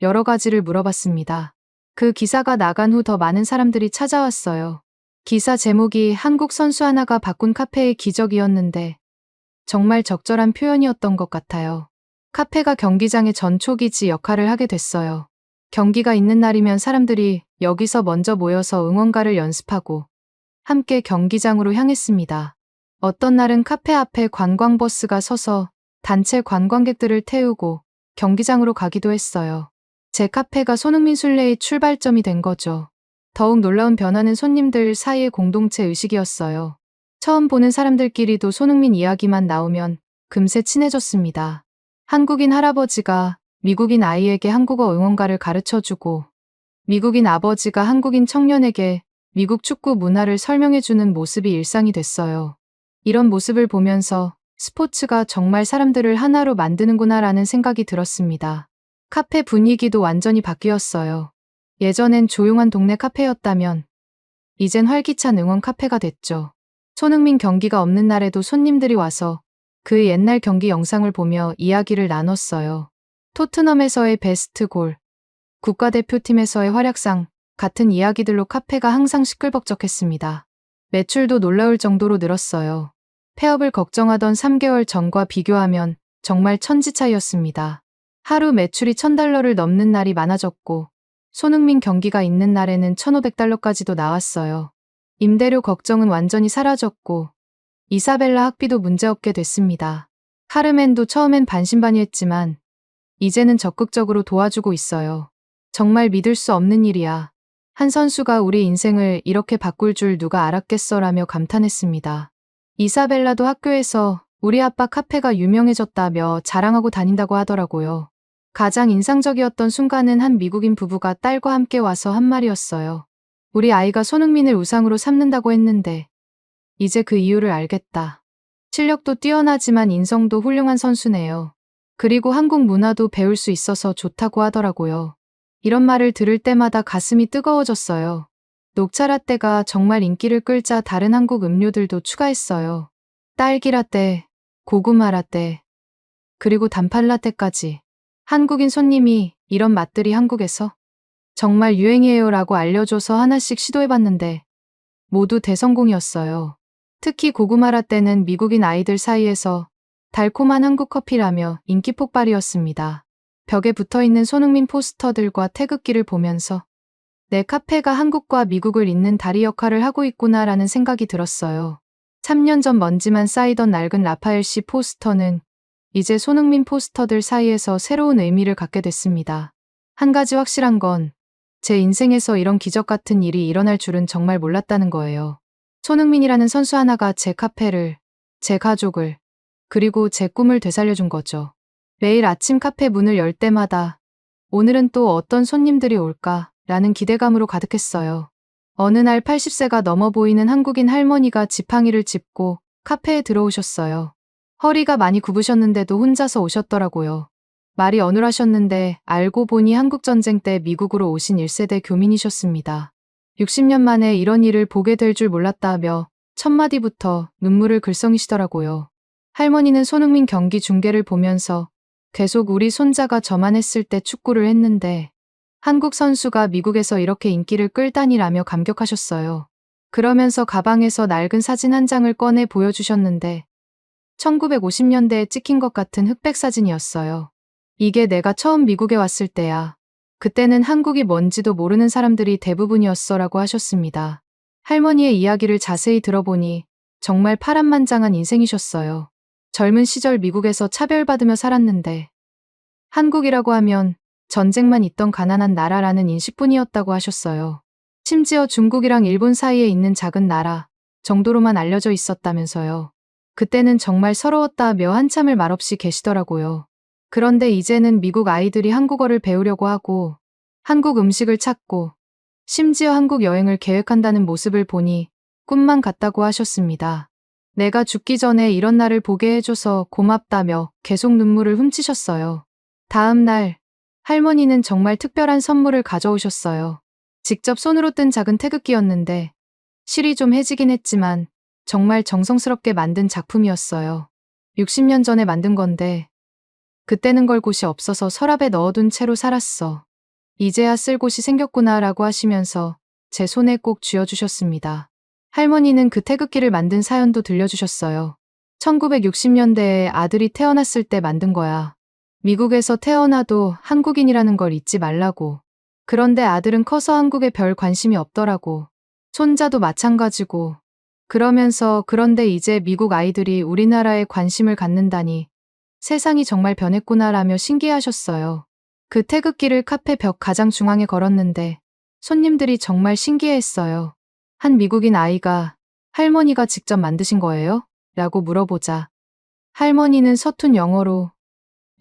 여러 가지를 물어봤습니다. 그 기사가 나간 후 더 많은 사람들이 찾아왔어요. 기사 제목이 한국 선수 하나가 바꾼 카페의 기적이었는데 정말 적절한 표현이었던 것 같아요. 카페가 경기장의 전초기지 역할을 하게 됐어요. 경기가 있는 날이면 사람들이 여기서 먼저 모여서 응원가를 연습하고 함께 경기장으로 향했습니다. 어떤 날은 카페 앞에 관광버스가 서서 단체 관광객들을 태우고 경기장으로 가기도 했어요. 제 카페가 손흥민 순례의 출발점이 된 거죠. 더욱 놀라운 변화는 손님들 사이의 공동체 의식이었어요. 처음 보는 사람들끼리도 손흥민 이야기만 나오면 금세 친해졌습니다. 한국인 할아버지가 미국인 아이에게 한국어 응원가를 가르쳐주고 미국인 아버지가 한국인 청년에게 미국 축구 문화를 설명해주는 모습이 일상이 됐어요. 이런 모습을 보면서 스포츠가 정말 사람들을 하나로 만드는구나라는 생각이 들었습니다. 카페 분위기도 완전히 바뀌었어요. 예전엔 조용한 동네 카페였다면 이젠 활기찬 응원 카페가 됐죠. 손흥민 경기가 없는 날에도 손님들이 와서 그 옛날 경기 영상을 보며 이야기를 나눴어요. 토트넘에서의 베스트 골, 국가대표팀에서의 활약상 같은 이야기들로 카페가 항상 시끌벅적했습니다. 매출도 놀라울 정도로 늘었어요. 폐업을 걱정하던 3개월 전과 비교하면 정말 천지 차이였습니다. 하루 매출이 $1,000를 넘는 날이 많아졌고 손흥민 경기가 있는 날에는 $1,500까지도 나왔어요. 임대료 걱정은 완전히 사라졌고 이사벨라 학비도 문제없게 됐습니다. 카르멘도 처음엔 반신반의했지만 이제는 적극적으로 도와주고 있어요. 정말 믿을 수 없는 일이야. 한 선수가 우리 인생을 이렇게 바꿀 줄 누가 알았겠어라며 감탄했습니다. 이사벨라도 학교에서 우리 아빠 카페가 유명해졌다며 자랑하고 다닌다고 하더라고요. 가장 인상적이었던 순간은 한 미국인 부부가 딸과 함께 와서 한 말이었어요. 우리 아이가 손흥민을 우상으로 삼는다고 했는데 이제 그 이유를 알겠다. 실력도 뛰어나지만 인성도 훌륭한 선수네요. 그리고 한국 문화도 배울 수 있어서 좋다고 하더라고요. 이런 말을 들을 때마다 가슴이 뜨거워졌어요. 녹차 라떼가 정말 인기를 끌자 다른 한국 음료들도 추가했어요. 딸기 라떼, 고구마 라떼, 그리고 단팥 라떼까지. 한국인 손님이 이런 맛들이 한국에서 정말 유행이에요 라고 알려줘서 하나씩 시도해봤는데 모두 대성공이었어요. 특히 고구마 라떼는 미국인 아이들 사이에서 달콤한 한국 커피라며 인기 폭발이었습니다. 벽에 붙어있는 손흥민 포스터들과 태극기를 보면서 내 카페가 한국과 미국을 잇는 다리 역할을 하고 있구나라는 생각이 들었어요. 3년 전 먼지만 쌓이던 낡은 라파엘시 포스터는 이제 손흥민 포스터들 사이에서 새로운 의미를 갖게 됐습니다. 한 가지 확실한 건 제 인생에서 이런 기적 같은 일이 일어날 줄은 정말 몰랐다는 거예요. 손흥민이라는 선수 하나가 제 카페를, 제 가족을, 그리고 제 꿈을 되살려준 거죠. 매일 아침 카페 문을 열 때마다 오늘은 또 어떤 손님들이 올까? 라는 기대감으로 가득했어요. 어느 날 80세가 넘어 보이는 한국인 할머니가 지팡이를 짚고 카페에 들어오셨어요. 허리가 많이 굽으셨는데도 혼자서 오셨더라고요. 말이 어눌하셨는데 알고 보니 한국전쟁 때 미국으로 오신 1세대 교민이셨습니다. 60년 만에 이런 일을 보게 될 줄 몰랐다며 첫 마디부터 눈물을 글썽이시더라고요. 할머니는 손흥민 경기 중계를 보면서 계속 우리 손자가 저만 했을 때 축구를 했는데 한국 선수가 미국에서 이렇게 인기를 끌다니라며 감격하셨어요. 그러면서 가방에서 낡은 사진 한 장을 꺼내 보여주셨는데 1950년대에 찍힌 것 같은 흑백 사진이었어요. 이게 내가 처음 미국에 왔을 때야. 그때는 한국이 뭔지도 모르는 사람들이 대부분이었어라고 하셨습니다. 할머니의 이야기를 자세히 들어보니 정말 파란만장한 인생이셨어요. 젊은 시절 미국에서 차별받으며 살았는데 한국이라고 하면 전쟁만 있던 가난한 나라라는 인식뿐이었다고 하셨어요. 심지어 중국이랑 일본 사이에 있는 작은 나라 정도로만 알려져 있었다면서요. 그때는 정말 서러웠다며 한참을 말없이 계시더라고요. 그런데 이제는 미국 아이들이 한국어를 배우려고 하고 한국 음식을 찾고 심지어 한국 여행을 계획한다는 모습을 보니 꿈만 같다고 하셨습니다. 내가 죽기 전에 이런 날을 보게 해줘서 고맙다며 계속 눈물을 훔치셨어요. 다음 날 할머니는 정말 특별한 선물을 가져오셨어요. 직접 손으로 뜬 작은 태극기였는데 실이 좀 해지긴 했지만 정말 정성스럽게 만든 작품이었어요. 60년 전에 만든 건데 그때는 걸 곳이 없어서 서랍에 넣어둔 채로 살았어. 이제야 쓸 곳이 생겼구나 라고 하시면서 제 손에 꼭 쥐어주셨습니다. 할머니는 그 태극기를 만든 사연도 들려주셨어요. 1960년대에 아들이 태어났을 때 만든 거야. 미국에서 태어나도 한국인이라는 걸 잊지 말라고. 그런데 아들은 커서 한국에 별 관심이 없더라고. 손자도 마찬가지고. 그러면서 그런데 이제 미국 아이들이 우리나라에 관심을 갖는다니 세상이 정말 변했구나라며 신기해하셨어요. 그 태극기를 카페 벽 가장 중앙에 걸었는데 손님들이 정말 신기해했어요. 한 미국인 아이가 할머니가 직접 만드신 거예요? 라고 물어보자 할머니는 서툰 영어로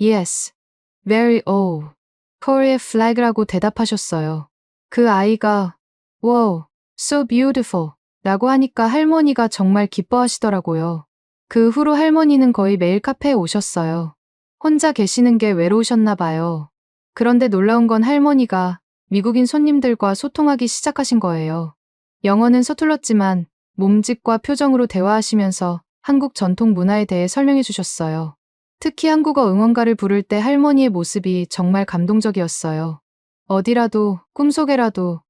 Yes, very old, Korea flag라고 대답하셨어요. 그 아이가 Wow, so beautiful 라고 하니까 할머니가 정말 기뻐하시더라고요. 그 후로 할머니는 거의 매일 카페에 오셨어요. 혼자 계시는 게 외로우셨나 봐요. 그런데 놀라운 건 할머니가 미국인 손님들과 소통하기 시작하신 거예요. 영어는 서툴렀지만 몸짓과 표정으로 대화하시면서 한국 전통 문화에 대해 설명해 주셨어요. 특히 한국어 응원가를 부를 때 할머니의 모습이 정말 감동적이었어요. 어디라도 꿈속에라도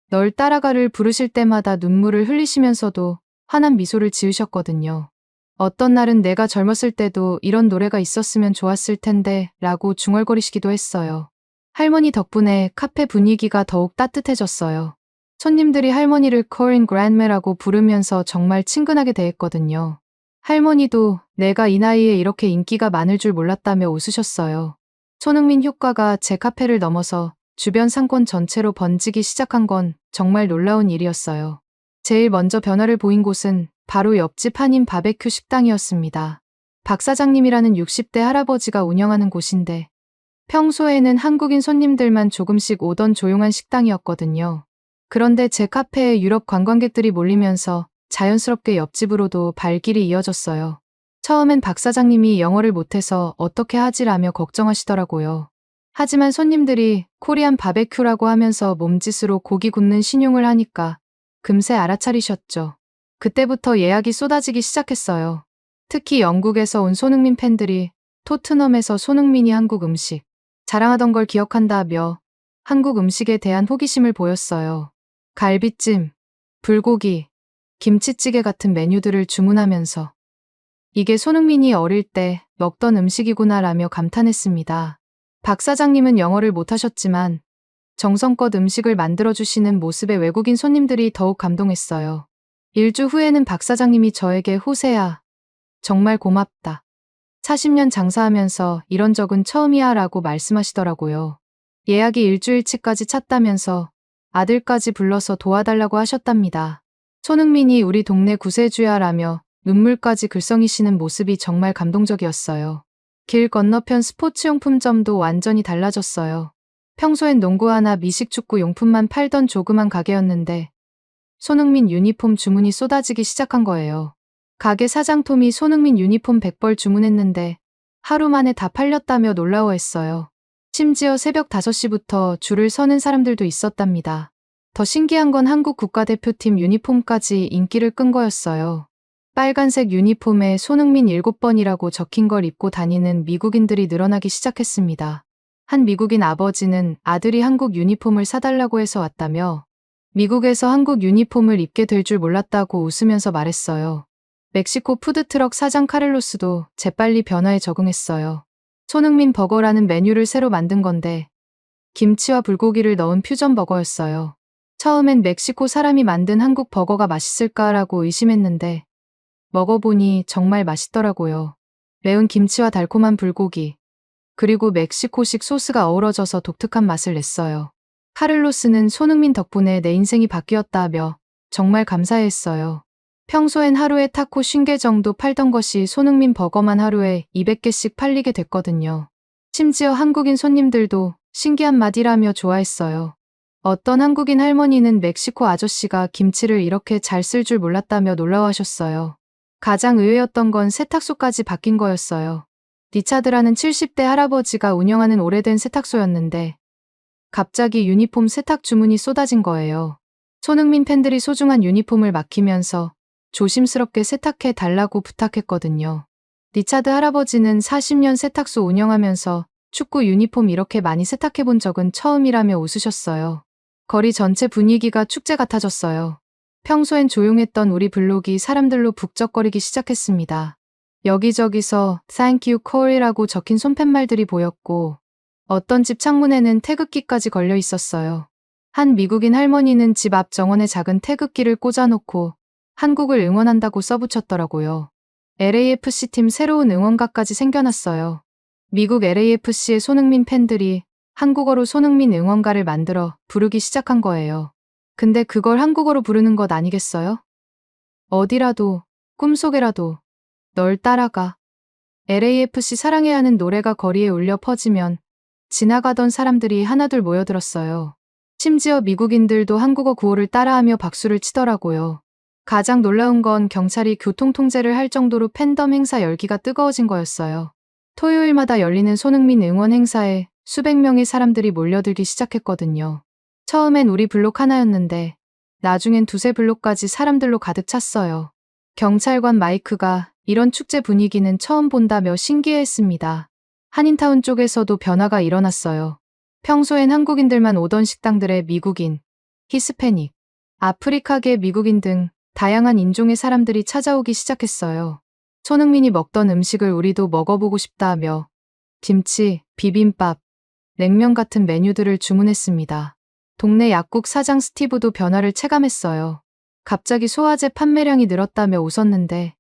널 따라가를 부르실 때마다 눈물을 흘리시면서도 환한 미소를 지으셨거든요. 어떤 날은 내가 젊었을 때도 이런 노래가 있었으면 좋았을 텐데 라고 중얼거리시기도 했어요. 할머니 덕분에 카페 분위기가 더욱 따뜻해졌어요. 손님들이 할머니를 Korean Grandma라고 부르면서 정말 친근하게 대했거든요. 할머니도 내가 이 나이에 이렇게 인기가 많을 줄 몰랐다며 웃으셨어요. 손흥민 효과가 제 카페를 넘어서 주변 상권 전체로 번지기 시작한 건 정말 놀라운 일이었어요. 제일 먼저 변화를 보인 곳은 바로 옆집 한인 바베큐 식당이었습니다. 박 사장님이라는 60대 할아버지가 운영하는 곳인데 평소에는 한국인 손님들만 조금씩 오던 조용한 식당이었거든요. 그런데 제 카페에 유럽 관광객들이 몰리면서 자연스럽게 옆집으로도 발길이 이어졌어요. 처음엔 박 사장님이 영어를 못해서 어떻게 하지라며 걱정하시더라고요. 하지만 손님들이 코리안 바베큐라고 하면서 몸짓으로 고기 굽는 신용을 하니까 금세 알아차리셨죠. 그때부터 예약이 쏟아지기 시작했어요. 특히 영국에서 온 손흥민 팬들이 토트넘에서 손흥민이 한국 음식 자랑하던 걸 기억한다며 한국 음식에 대한 호기심을 보였어요. 갈비찜, 불고기, 김치찌개 같은 메뉴들을 주문하면서 이게 손흥민이 어릴 때 먹던 음식이구나라며 감탄했습니다. 박 사장님은 영어를 못하셨지만 정성껏 음식을 만들어주시는 모습에 외국인 손님들이 더욱 감동했어요. 일주 후에는 박 사장님이 저에게 호세야, 정말 고맙다. 40년 장사하면서 이런 적은 처음이야 라고 말씀하시더라고요. 예약이 일주일치까지 찼다면서 아들까지 불러서 도와달라고 하셨답니다. 손흥민이 우리 동네 구세주야 라며 눈물까지 글썽이시는 모습이 정말 감동적이었어요. 길 건너편 스포츠용품점도 완전히 달라졌어요. 평소엔 농구 하나 미식축구 용품만 팔던 조그만 가게였는데 손흥민 유니폼 주문이 쏟아지기 시작한 거예요. 가게 사장 톰이 손흥민 유니폼 100벌 주문했는데 하루 만에 다 팔렸다며 놀라워했어요. 심지어 새벽 5시부터 줄을 서는 사람들도 있었답니다. 더 신기한 건 한국 국가대표팀 유니폼까지 인기를 끈 거였어요. 빨간색 유니폼에 손흥민 7번이라고 적힌 걸 입고 다니는 미국인들이 늘어나기 시작했습니다. 한 미국인 아버지는 아들이 한국 유니폼을 사달라고 해서 왔다며 미국에서 한국 유니폼을 입게 될 줄 몰랐다고 웃으면서 말했어요. 멕시코 푸드트럭 사장 카를로스도 재빨리 변화에 적응했어요. 손흥민 버거라는 메뉴를 새로 만든 건데 김치와 불고기를 넣은 퓨전 버거였어요. 처음엔 멕시코 사람이 만든 한국 버거가 맛있을까라고 의심했는데 먹어보니 정말 맛있더라고요. 매운 김치와 달콤한 불고기, 그리고 멕시코식 소스가 어우러져서 독특한 맛을 냈어요. 카를로스는 손흥민 덕분에 내 인생이 바뀌었다며 정말 감사해했어요. 평소엔 하루에 타코 50개 정도 팔던 것이 손흥민 버거만 하루에 200개씩 팔리게 됐거든요. 심지어 한국인 손님들도 신기한 맛이라며 좋아했어요. 어떤 한국인 할머니는 멕시코 아저씨가 김치를 이렇게 잘 쓸 줄 몰랐다며 놀라워하셨어요. 가장 의외였던 건 세탁소까지 바뀐 거였어요. 리차드라는 70대 할아버지가 운영하는 오래된 세탁소였는데 갑자기 유니폼 세탁 주문이 쏟아진 거예요. 손흥민 팬들이 소중한 유니폼을 맡기면서 조심스럽게 세탁해 달라고 부탁했거든요. 리차드 할아버지는 40년 세탁소 운영하면서 축구 유니폼 이렇게 많이 세탁해 본 적은 처음이라며 웃으셨어요. 거리 전체 분위기가 축제 같아졌어요. 평소엔 조용했던 우리 블록이 사람들로 북적거리기 시작했습니다. 여기저기서 Thank you Core라고 적힌 손팻말들이 보였고 어떤 집 창문에는 태극기까지 걸려 있었어요. 한 미국인 할머니는 집 앞 정원에 작은 태극기를 꽂아놓고 한국을 응원한다고 써붙였더라고요. LAFC 팀 새로운 응원가까지 생겨났어요. 미국 LAFC의 손흥민 팬들이 한국어로 손흥민 응원가를 만들어 부르기 시작한 거예요. 근데 그걸 한국어로 부르는 것 아니겠어요? 어디라도, 꿈속에라도, 널 따라가. LAFC 사랑해야 하는 노래가 거리에 울려 퍼지면 지나가던 사람들이 하나둘 모여들었어요. 심지어 미국인들도 한국어 구호를 따라하며 박수를 치더라고요. 가장 놀라운 건 경찰이 교통통제를 할 정도로 팬덤 행사 열기가 뜨거워진 거였어요. 토요일마다 열리는 손흥민 응원 행사에 수백 명의 사람들이 몰려들기 시작했거든요. 처음엔 우리 블록 하나였는데 나중엔 두세 블록까지 사람들로 가득 찼어요. 경찰관 마이크가 이런 축제 분위기는 처음 본다며 신기해했습니다. 한인타운 쪽에서도 변화가 일어났어요. 평소엔 한국인들만 오던 식당들에 미국인, 히스패닉, 아프리카계 미국인 등 다양한 인종의 사람들이 찾아오기 시작했어요. 손흥민이 먹던 음식을 우리도 먹어보고 싶다 하며 김치, 비빔밥, 냉면 같은 메뉴들을 주문했습니다. 동네 약국 사장 스티브도 변화를 체감했어요. 갑자기 소화제 판매량이 늘었다며 웃었는데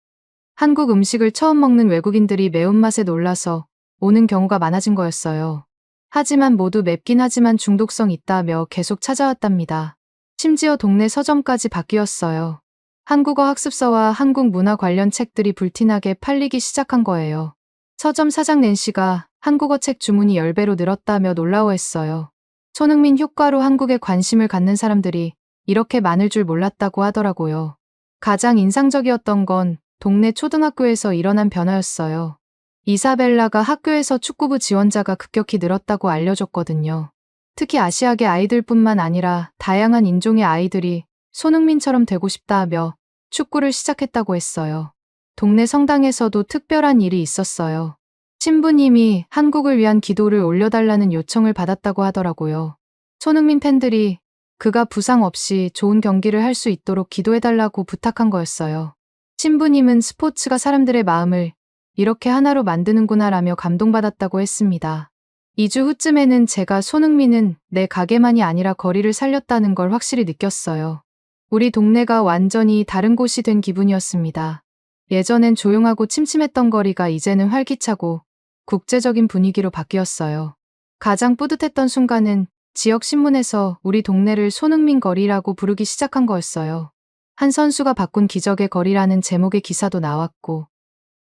한국 음식을 처음 먹는 외국인들이 매운맛에 놀라서 오는 경우가 많아진 거였어요. 하지만 모두 맵긴 하지만 중독성 있다며 계속 찾아왔답니다. 심지어 동네 서점까지 바뀌었어요. 한국어 학습서와 한국 문화 관련 책들이 불티나게 팔리기 시작한 거예요. 서점 사장 낸시가 한국어 책 주문이 10배로 늘었다며 놀라워했어요. 손흥민 효과로 한국에 관심을 갖는 사람들이 이렇게 많을 줄 몰랐다고 하더라고요. 가장 인상적이었던 건 동네 초등학교에서 일어난 변화였어요. 이사벨라가 학교에서 축구부 지원자가 급격히 늘었다고 알려줬거든요. 특히 아시아계 아이들뿐만 아니라 다양한 인종의 아이들이 손흥민처럼 되고 싶다 하며 축구를 시작했다고 했어요. 동네 성당에서도 특별한 일이 있었어요. 신부님이 한국을 위한 기도를 올려달라는 요청을 받았다고 하더라고요. 손흥민 팬들이 그가 부상 없이 좋은 경기를 할 수 있도록 기도해달라고 부탁한 거였어요. 신부님은 스포츠가 사람들의 마음을 이렇게 하나로 만드는구나라며 감동받았다고 했습니다. 2주 후쯤에는 제가 손흥민은 내 가게만이 아니라 거리를 살렸다는 걸 확실히 느꼈어요. 우리 동네가 완전히 다른 곳이 된 기분이었습니다. 예전엔 조용하고 침침했던 거리가 이제는 활기차고 국제적인 분위기로 바뀌었어요. 가장 뿌듯했던 순간은 지역 신문에서 우리 동네를 손흥민 거리라고 부르기 시작한 거였어요. 한 선수가 바꾼 기적의 거리라는 제목의 기사도 나왔고,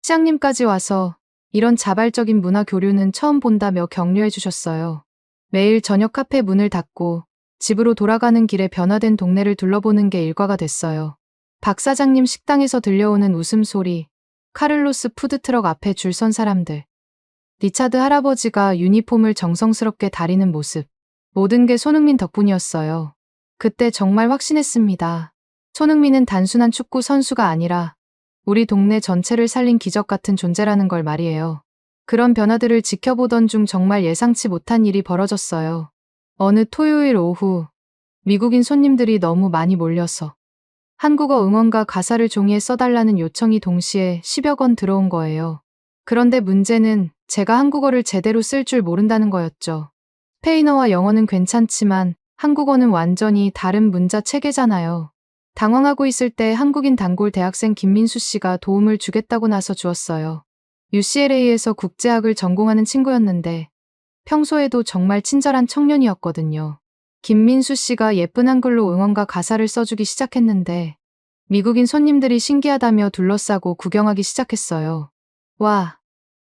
시장님까지 와서 이런 자발적인 문화 교류는 처음 본다며 격려해 주셨어요. 매일 저녁 카페 문을 닫고 집으로 돌아가는 길에 변화된 동네를 둘러보는 게 일과가 됐어요. 박 사장님 식당에서 들려오는 웃음소리, 카를로스 푸드트럭 앞에 줄 선 사람들, 리차드 할아버지가 유니폼을 정성스럽게 다리는 모습, 모든 게 손흥민 덕분이었어요. 그때 정말 확신했습니다. 손흥민은 단순한 축구 선수가 아니라 우리 동네 전체를 살린 기적 같은 존재라는 걸 말이에요. 그런 변화들을 지켜보던 중 정말 예상치 못한 일이 벌어졌어요. 어느 토요일 오후, 미국인 손님들이 너무 많이 몰려서 한국어 응원과 가사를 종이에 써달라는 요청이 동시에 10여 건 들어온 거예요. 그런데 문제는 제가 한국어를 제대로 쓸 줄 모른다는 거였죠. 스페인어와 영어는 괜찮지만 한국어는 완전히 다른 문자 체계잖아요. 당황하고 있을 때 한국인 단골 대학생 김민수 씨가 도움을 주겠다고 나서 주었어요. UCLA에서 국제학을 전공하는 친구였는데 평소에도 정말 친절한 청년이었거든요. 김민수 씨가 예쁜 한글로 응원과 가사를 써주기 시작했는데 미국인 손님들이 신기하다며 둘러싸고 구경하기 시작했어요. 와,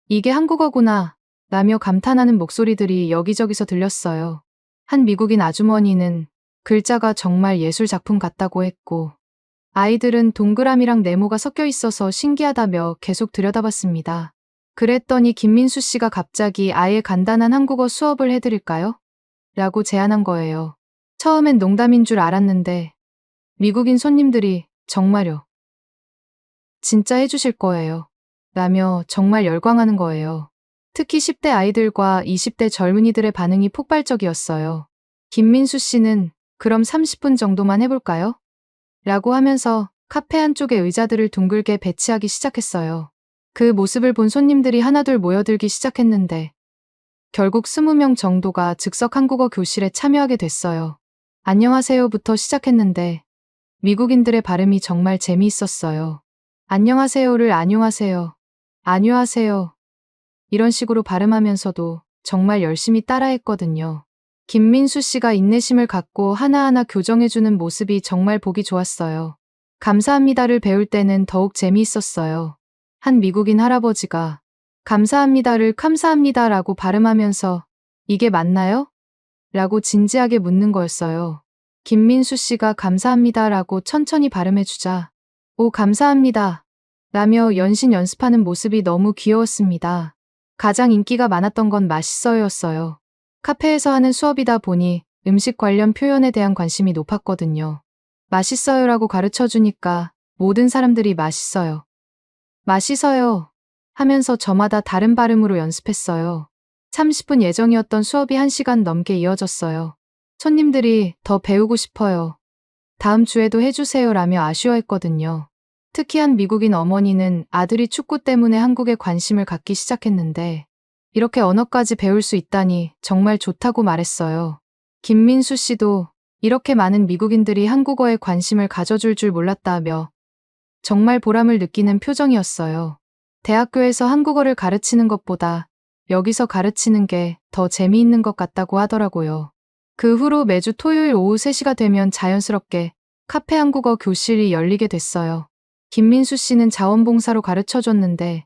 이게 한국어구나 라며 감탄하는 목소리들이 여기저기서 들렸어요. 한 미국인 아주머니는 글자가 정말 예술 작품 같다고 했고, 아이들은 동그라미랑 네모가 섞여 있어서 신기하다며 계속 들여다봤습니다. 그랬더니 김민수 씨가 갑자기 아예 간단한 한국어 수업을 해드릴까요? 라고 제안한 거예요. 처음엔 농담인 줄 알았는데 미국인 손님들이 정말요? 진짜 해주실 거예요? 라며 정말 열광하는 거예요. 특히 10대 아이들과 20대 젊은이들의 반응이 폭발적이었어요. 김민수 씨는 그럼 30분 정도만 해볼까요? 라고 하면서 카페 한쪽에 의자들을 둥글게 배치하기 시작했어요. 그 모습을 본 손님들이 하나둘 모여들기 시작했는데 결국 20명 정도가 즉석 한국어 교실에 참여하게 됐어요. 안녕하세요부터 시작했는데 미국인들의 발음이 정말 재미있었어요. 안녕하세요를 안녕하세요, 안녕하세요 이런 식으로 발음하면서도 정말 열심히 따라했거든요. 김민수 씨가 인내심을 갖고 하나하나 교정해주는 모습이 정말 보기 좋았어요. 감사합니다를 배울 때는 더욱 재미있었어요. 한 미국인 할아버지가 감사합니다를 감사합니다라고 발음하면서 이게 맞나요? 라고 진지하게 묻는 거였어요. 김민수 씨가 감사합니다라고 천천히 발음해주자 오 감사합니다 라며 연신 연습하는 모습이 너무 귀여웠습니다. 가장 인기가 많았던 건 맛있어요였어요. 카페에서 하는 수업이다 보니 음식 관련 표현에 대한 관심이 높았거든요. 맛있어요라고 가르쳐 주니까 모든 사람들이 맛있어요, 맛있어요 하면서 저마다 다른 발음으로 연습했어요. 30분 예정이었던 수업이 1시간 넘게 이어졌어요. 손님들이 더 배우고 싶어요, 다음 주에도 해주세요 라며 아쉬워했거든요. 특히 한 미국인 어머니는 아들이 축구 때문에 한국에 관심을 갖기 시작했는데 이렇게 언어까지 배울 수 있다니 정말 좋다고 말했어요. 김민수 씨도 이렇게 많은 미국인들이 한국어에 관심을 가져줄 줄 몰랐다며 정말 보람을 느끼는 표정이었어요. 대학교에서 한국어를 가르치는 것보다 여기서 가르치는 게 더 재미있는 것 같다고 하더라고요. 그 후로 매주 토요일 오후 3시가 되면 자연스럽게 카페 한국어 교실이 열리게 됐어요. 김민수 씨는 자원봉사로 가르쳐줬는데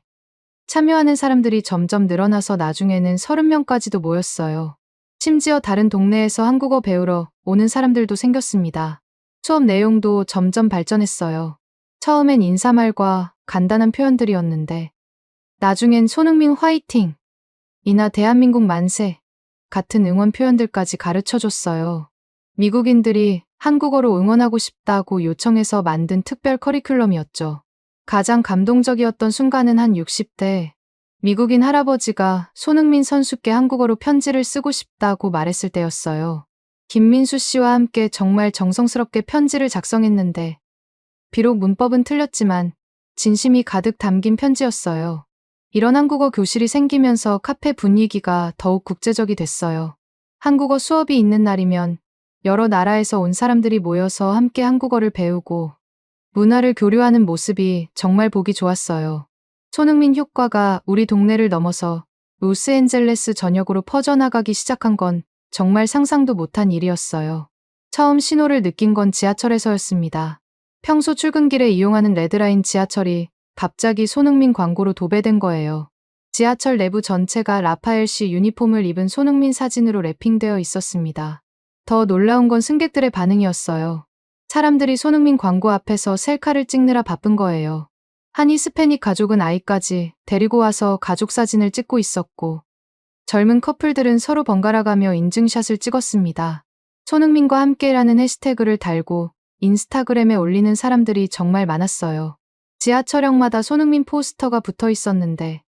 참여하는 사람들이 점점 늘어나서 나중에는 30명까지도 모였어요. 심지어 다른 동네에서 한국어 배우러 오는 사람들도 생겼습니다. 수업 내용도 점점 발전했어요. 처음엔 인사말과 간단한 표현들이었는데 나중엔 손흥민 화이팅! 이나 대한민국 만세! 같은 응원 표현들까지 가르쳐줬어요. 미국인들이 한국어로 응원하고 싶다고 요청해서 만든 특별 커리큘럼이었죠. 가장 감동적이었던 순간은 한 60대 미국인 할아버지가 손흥민 선수께 한국어로 편지를 쓰고 싶다고 말했을 때였어요. 김민수 씨와 함께 정말 정성스럽게 편지를 작성했는데 비록 문법은 틀렸지만 진심이 가득 담긴 편지였어요. 이런 한국어 교실이 생기면서 카페 분위기가 더욱 국제적이 됐어요. 한국어 수업이 있는 날이면 여러 나라에서 온 사람들이 모여서 함께 한국어를 배우고 문화를 교류하는 모습이 정말 보기 좋았어요. 손흥민 효과가 우리 동네를 넘어서 로스앤젤레스 전역으로 퍼져나가기 시작한 건 정말 상상도 못한 일이었어요. 처음 신호를 느낀 건 지하철에서였습니다. 평소 출근길에 이용하는 레드라인 지하철이 갑자기 손흥민 광고로 도배된 거예요. 지하철 내부 전체가 라파엘 씨 유니폼을 입은 손흥민 사진으로 랩핑되어 있었습니다. 더 놀라운 건 승객들의 반응이었어요. 사람들이 손흥민 광고 앞에서 셀카를 찍느라 바쁜 거예요. 한 히스패닉 가족은 아이까지 데리고 와서 가족 사진을 찍고 있었고, 젊은 커플들은 서로 번갈아가며 인증샷을 찍었습니다. 손흥민과 함께라는 해시태그를 달고 인스타그램에 올리는 사람들이 정말 많았어요. 지하철역마다 손흥민 포스터가 붙어 있었는데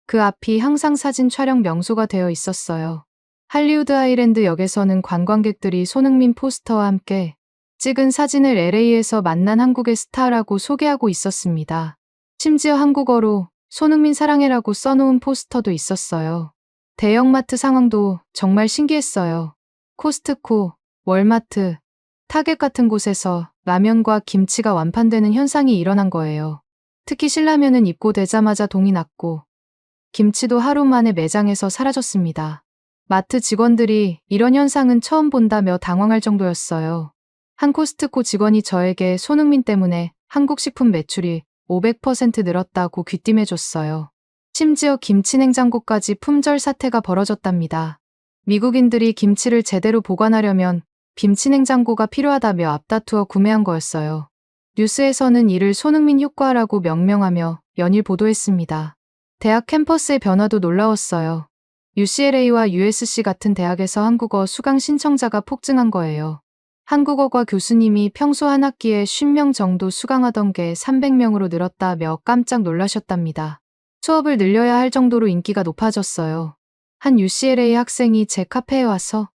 그 앞이 항상 사진 촬영 명소가 되어 있었어요. 할리우드 아일랜드 역에서는 관광객들이 손흥민 포스터와 함께 찍은 사진을 LA에서 만난 한국의 스타라고 소개하고 있었습니다. 심지어 한국어로 손흥민 사랑해라고 써놓은 포스터도 있었어요. 대형마트 상황도 정말 신기했어요. 코스트코, 월마트, 타겟 같은 곳에서 라면과 김치가 완판되는 현상이 일어난 거예요. 특히 신라면은 입고되자마자 동이 났고 김치도 하루 만에 매장에서 사라졌습니다. 마트 직원들이 이런 현상은 처음 본다며 당황할 정도였어요. 한 코스트코 직원이 저에게 손흥민 때문에 한국 식품 매출이 500% 늘었다고 귀띔해줬어요. 심지어 김치 냉장고까지 품절 사태가 벌어졌답니다. 미국인들이 김치를 제대로 보관하려면 김치 냉장고가 필요하다며 앞다투어 구매한 거였어요. 뉴스에서는 이를 손흥민 효과라고 명명하며 연일 보도했습니다. 대학 캠퍼스의 변화도 놀라웠어요. UCLA와 USC 같은 대학에서 한국어 수강 신청자가 폭증한 거예요. 한국어과 교수님이 평소 한 학기에 50명 정도 수강하던 게 300명으로 늘었다며 깜짝 놀라셨답니다. 수업을 늘려야 할 정도로 인기가 높아졌어요. 한 UCLA 학생이 제 카페에 와서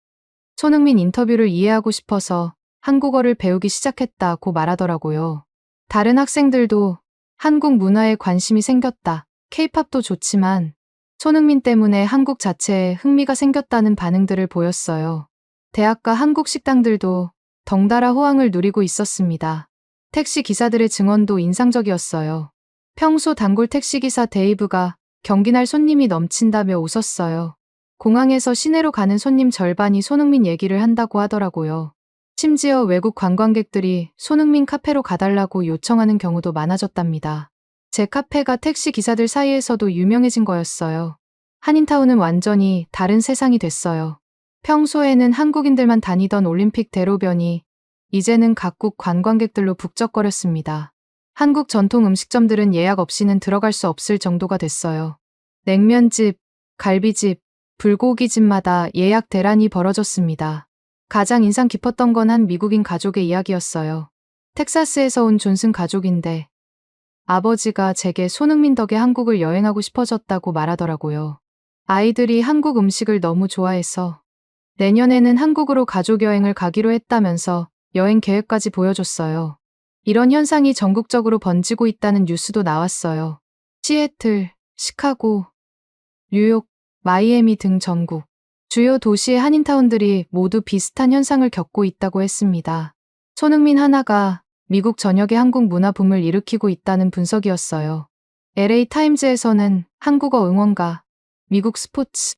손흥민 인터뷰를 이해하고 싶어서 한국어를 배우기 시작했다고 말하더라고요. 다른 학생들도 한국 문화에 관심이 생겼다. K-팝도 좋지만 손흥민 때문에 한국 자체에 흥미가 생겼다는 반응들을 보였어요. 대학가 한국 식당들도 덩달아 호황을 누리고 있었습니다. 택시 기사들의 증언도 인상적이었어요. 평소 단골 택시기사 데이브가 경기날 손님이 넘친다며 웃었어요. 공항에서 시내로 가는 손님 절반이 손흥민 얘기를 한다고 하더라고요. 심지어 외국 관광객들이 손흥민 카페로 가달라고 요청하는 경우도 많아졌답니다. 제 카페가 택시 기사들 사이에서도 유명해진 거였어요. 한인타운은 완전히 다른 세상이 됐어요. 평소에는 한국인들만 다니던 올림픽 대로변이 이제는 각국 관광객들로 북적거렸습니다. 한국 전통 음식점들은 예약 없이는 들어갈 수 없을 정도가 됐어요. 냉면집, 갈비집, 불고기집마다 예약 대란이 벌어졌습니다. 가장 인상 깊었던 건 한 미국인 가족의 이야기였어요. 텍사스에서 온 존슨 가족인데 아버지가 제게 손흥민 덕에 한국을 여행하고 싶어졌다고 말하더라고요. 아이들이 한국 음식을 너무 좋아해서 내년에는 한국으로 가족 여행을 가기로 했다면서 여행 계획까지 보여줬어요. 이런 현상이 전국적으로 번지고 있다는 뉴스도 나왔어요. 시애틀, 시카고, 뉴욕, 마이애미 등 전국 주요 도시의 한인타운들이 모두 비슷한 현상을 겪고 있다고 했습니다. 손흥민 하나가 미국 전역의 한국 문화 붐을 일으키고 있다는 분석이었어요. LA 타임즈에서는 한국어 응원가, 미국 스포츠,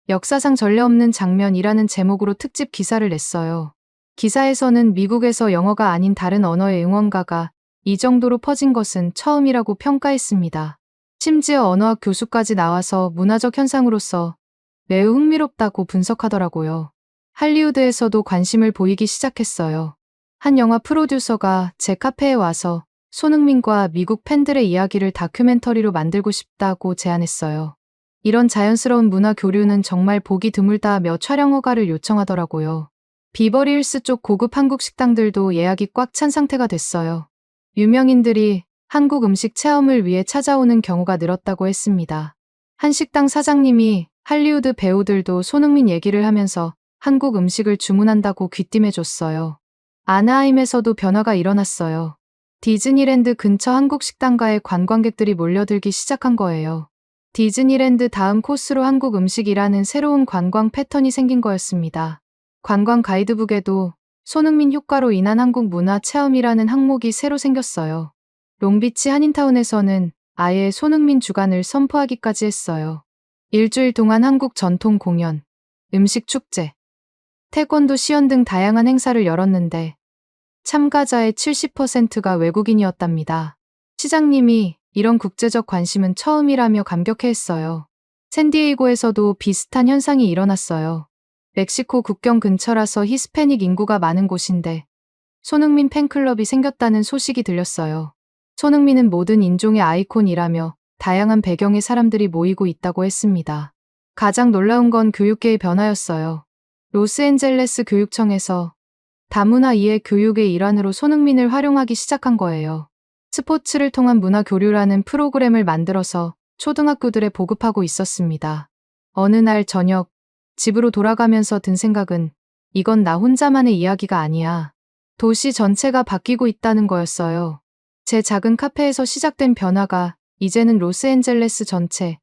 역사상 전례 없는 장면이라는 제목으로 특집 기사를 냈어요. 기사에서는 미국에서 영어가 아닌 다른 언어의 응원가가 이 정도로 퍼진 것은 처음이라고 평가했습니다. 심지어 언어학 교수까지 나와서 문화적 현상으로서 매우 흥미롭다고 분석하더라고요. 할리우드에서도 관심을 보이기 시작했어요. 한 영화 프로듀서가 제 카페에 와서 손흥민과 미국 팬들의 이야기를 다큐멘터리로 만들고 싶다고 제안했어요. 이런 자연스러운 문화 교류는 정말 보기 드물다며 촬영 허가를 요청하더라고요. 비버리힐스 쪽 고급 한국 식당들도 예약이 꽉 찬 상태가 됐어요. 유명인들이 한국 음식 체험을 위해 찾아오는 경우가 늘었다고 했습니다. 한 식당 사장님이 할리우드 배우들도 손흥민 얘기를 하면서 한국 음식을 주문한다고 귀띔해줬어요. 아나하임에서도 변화가 일어났어요. 디즈니랜드 근처 한국 식당가에 관광객들이 몰려들기 시작한 거예요. 디즈니랜드 다음 코스로 한국 음식이라는 새로운 관광 패턴이 생긴 거였습니다. 관광 가이드북에도 손흥민 효과로 인한 한국 문화 체험이라는 항목이 새로 생겼어요. 롱비치 한인타운에서는 아예 손흥민 주간을 선포하기까지 했어요. 일주일 동안 한국 전통 공연, 음식 축제, 태권도 시연 등 다양한 행사를 열었는데 참가자의 70%가 외국인이었답니다. 시장님이 이런 국제적 관심은 처음이라며 감격해했어요. 샌디에이고에서도 비슷한 현상이 일어났어요. 멕시코 국경 근처라서 히스패닉 인구가 많은 곳인데 손흥민 팬클럽이 생겼다는 소식이 들렸어요. 손흥민은 모든 인종의 아이콘이라며 다양한 배경의 사람들이 모이고 있다고 했습니다. 가장 놀라운 건 교육계의 변화였어요. 로스앤젤레스 교육청에서 다문화 이해 교육의 일환으로 손흥민을 활용하기 시작한 거예요. 스포츠를 통한 문화 교류라는 프로그램을 만들어서 초등학교들에 보급하고 있었습니다. 어느 날 저녁, 집으로 돌아가면서 든 생각은 이건 나 혼자만의 이야기가 아니야. 도시 전체가 바뀌고 있다는 거였어요. 제 작은 카페에서 시작된 변화가 이제는 로스앤젤레스 전체,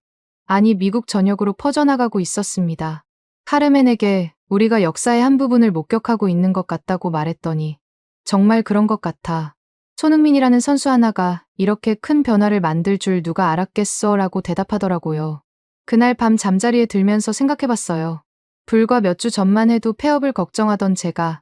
아니 미국 전역으로 퍼져나가고 있었습니다. 카르멘에게 우리가 역사의 한 부분을 목격하고 있는 것 같다고 말했더니 정말 그런 것 같아. 손흥민이라는 선수 하나가 이렇게 큰 변화를 만들 줄 누가 알았겠어 라고 대답하더라고요. 그날 밤 잠자리에 들면서 생각해봤어요. 불과 몇 주 전만 해도 폐업을 걱정하던 제가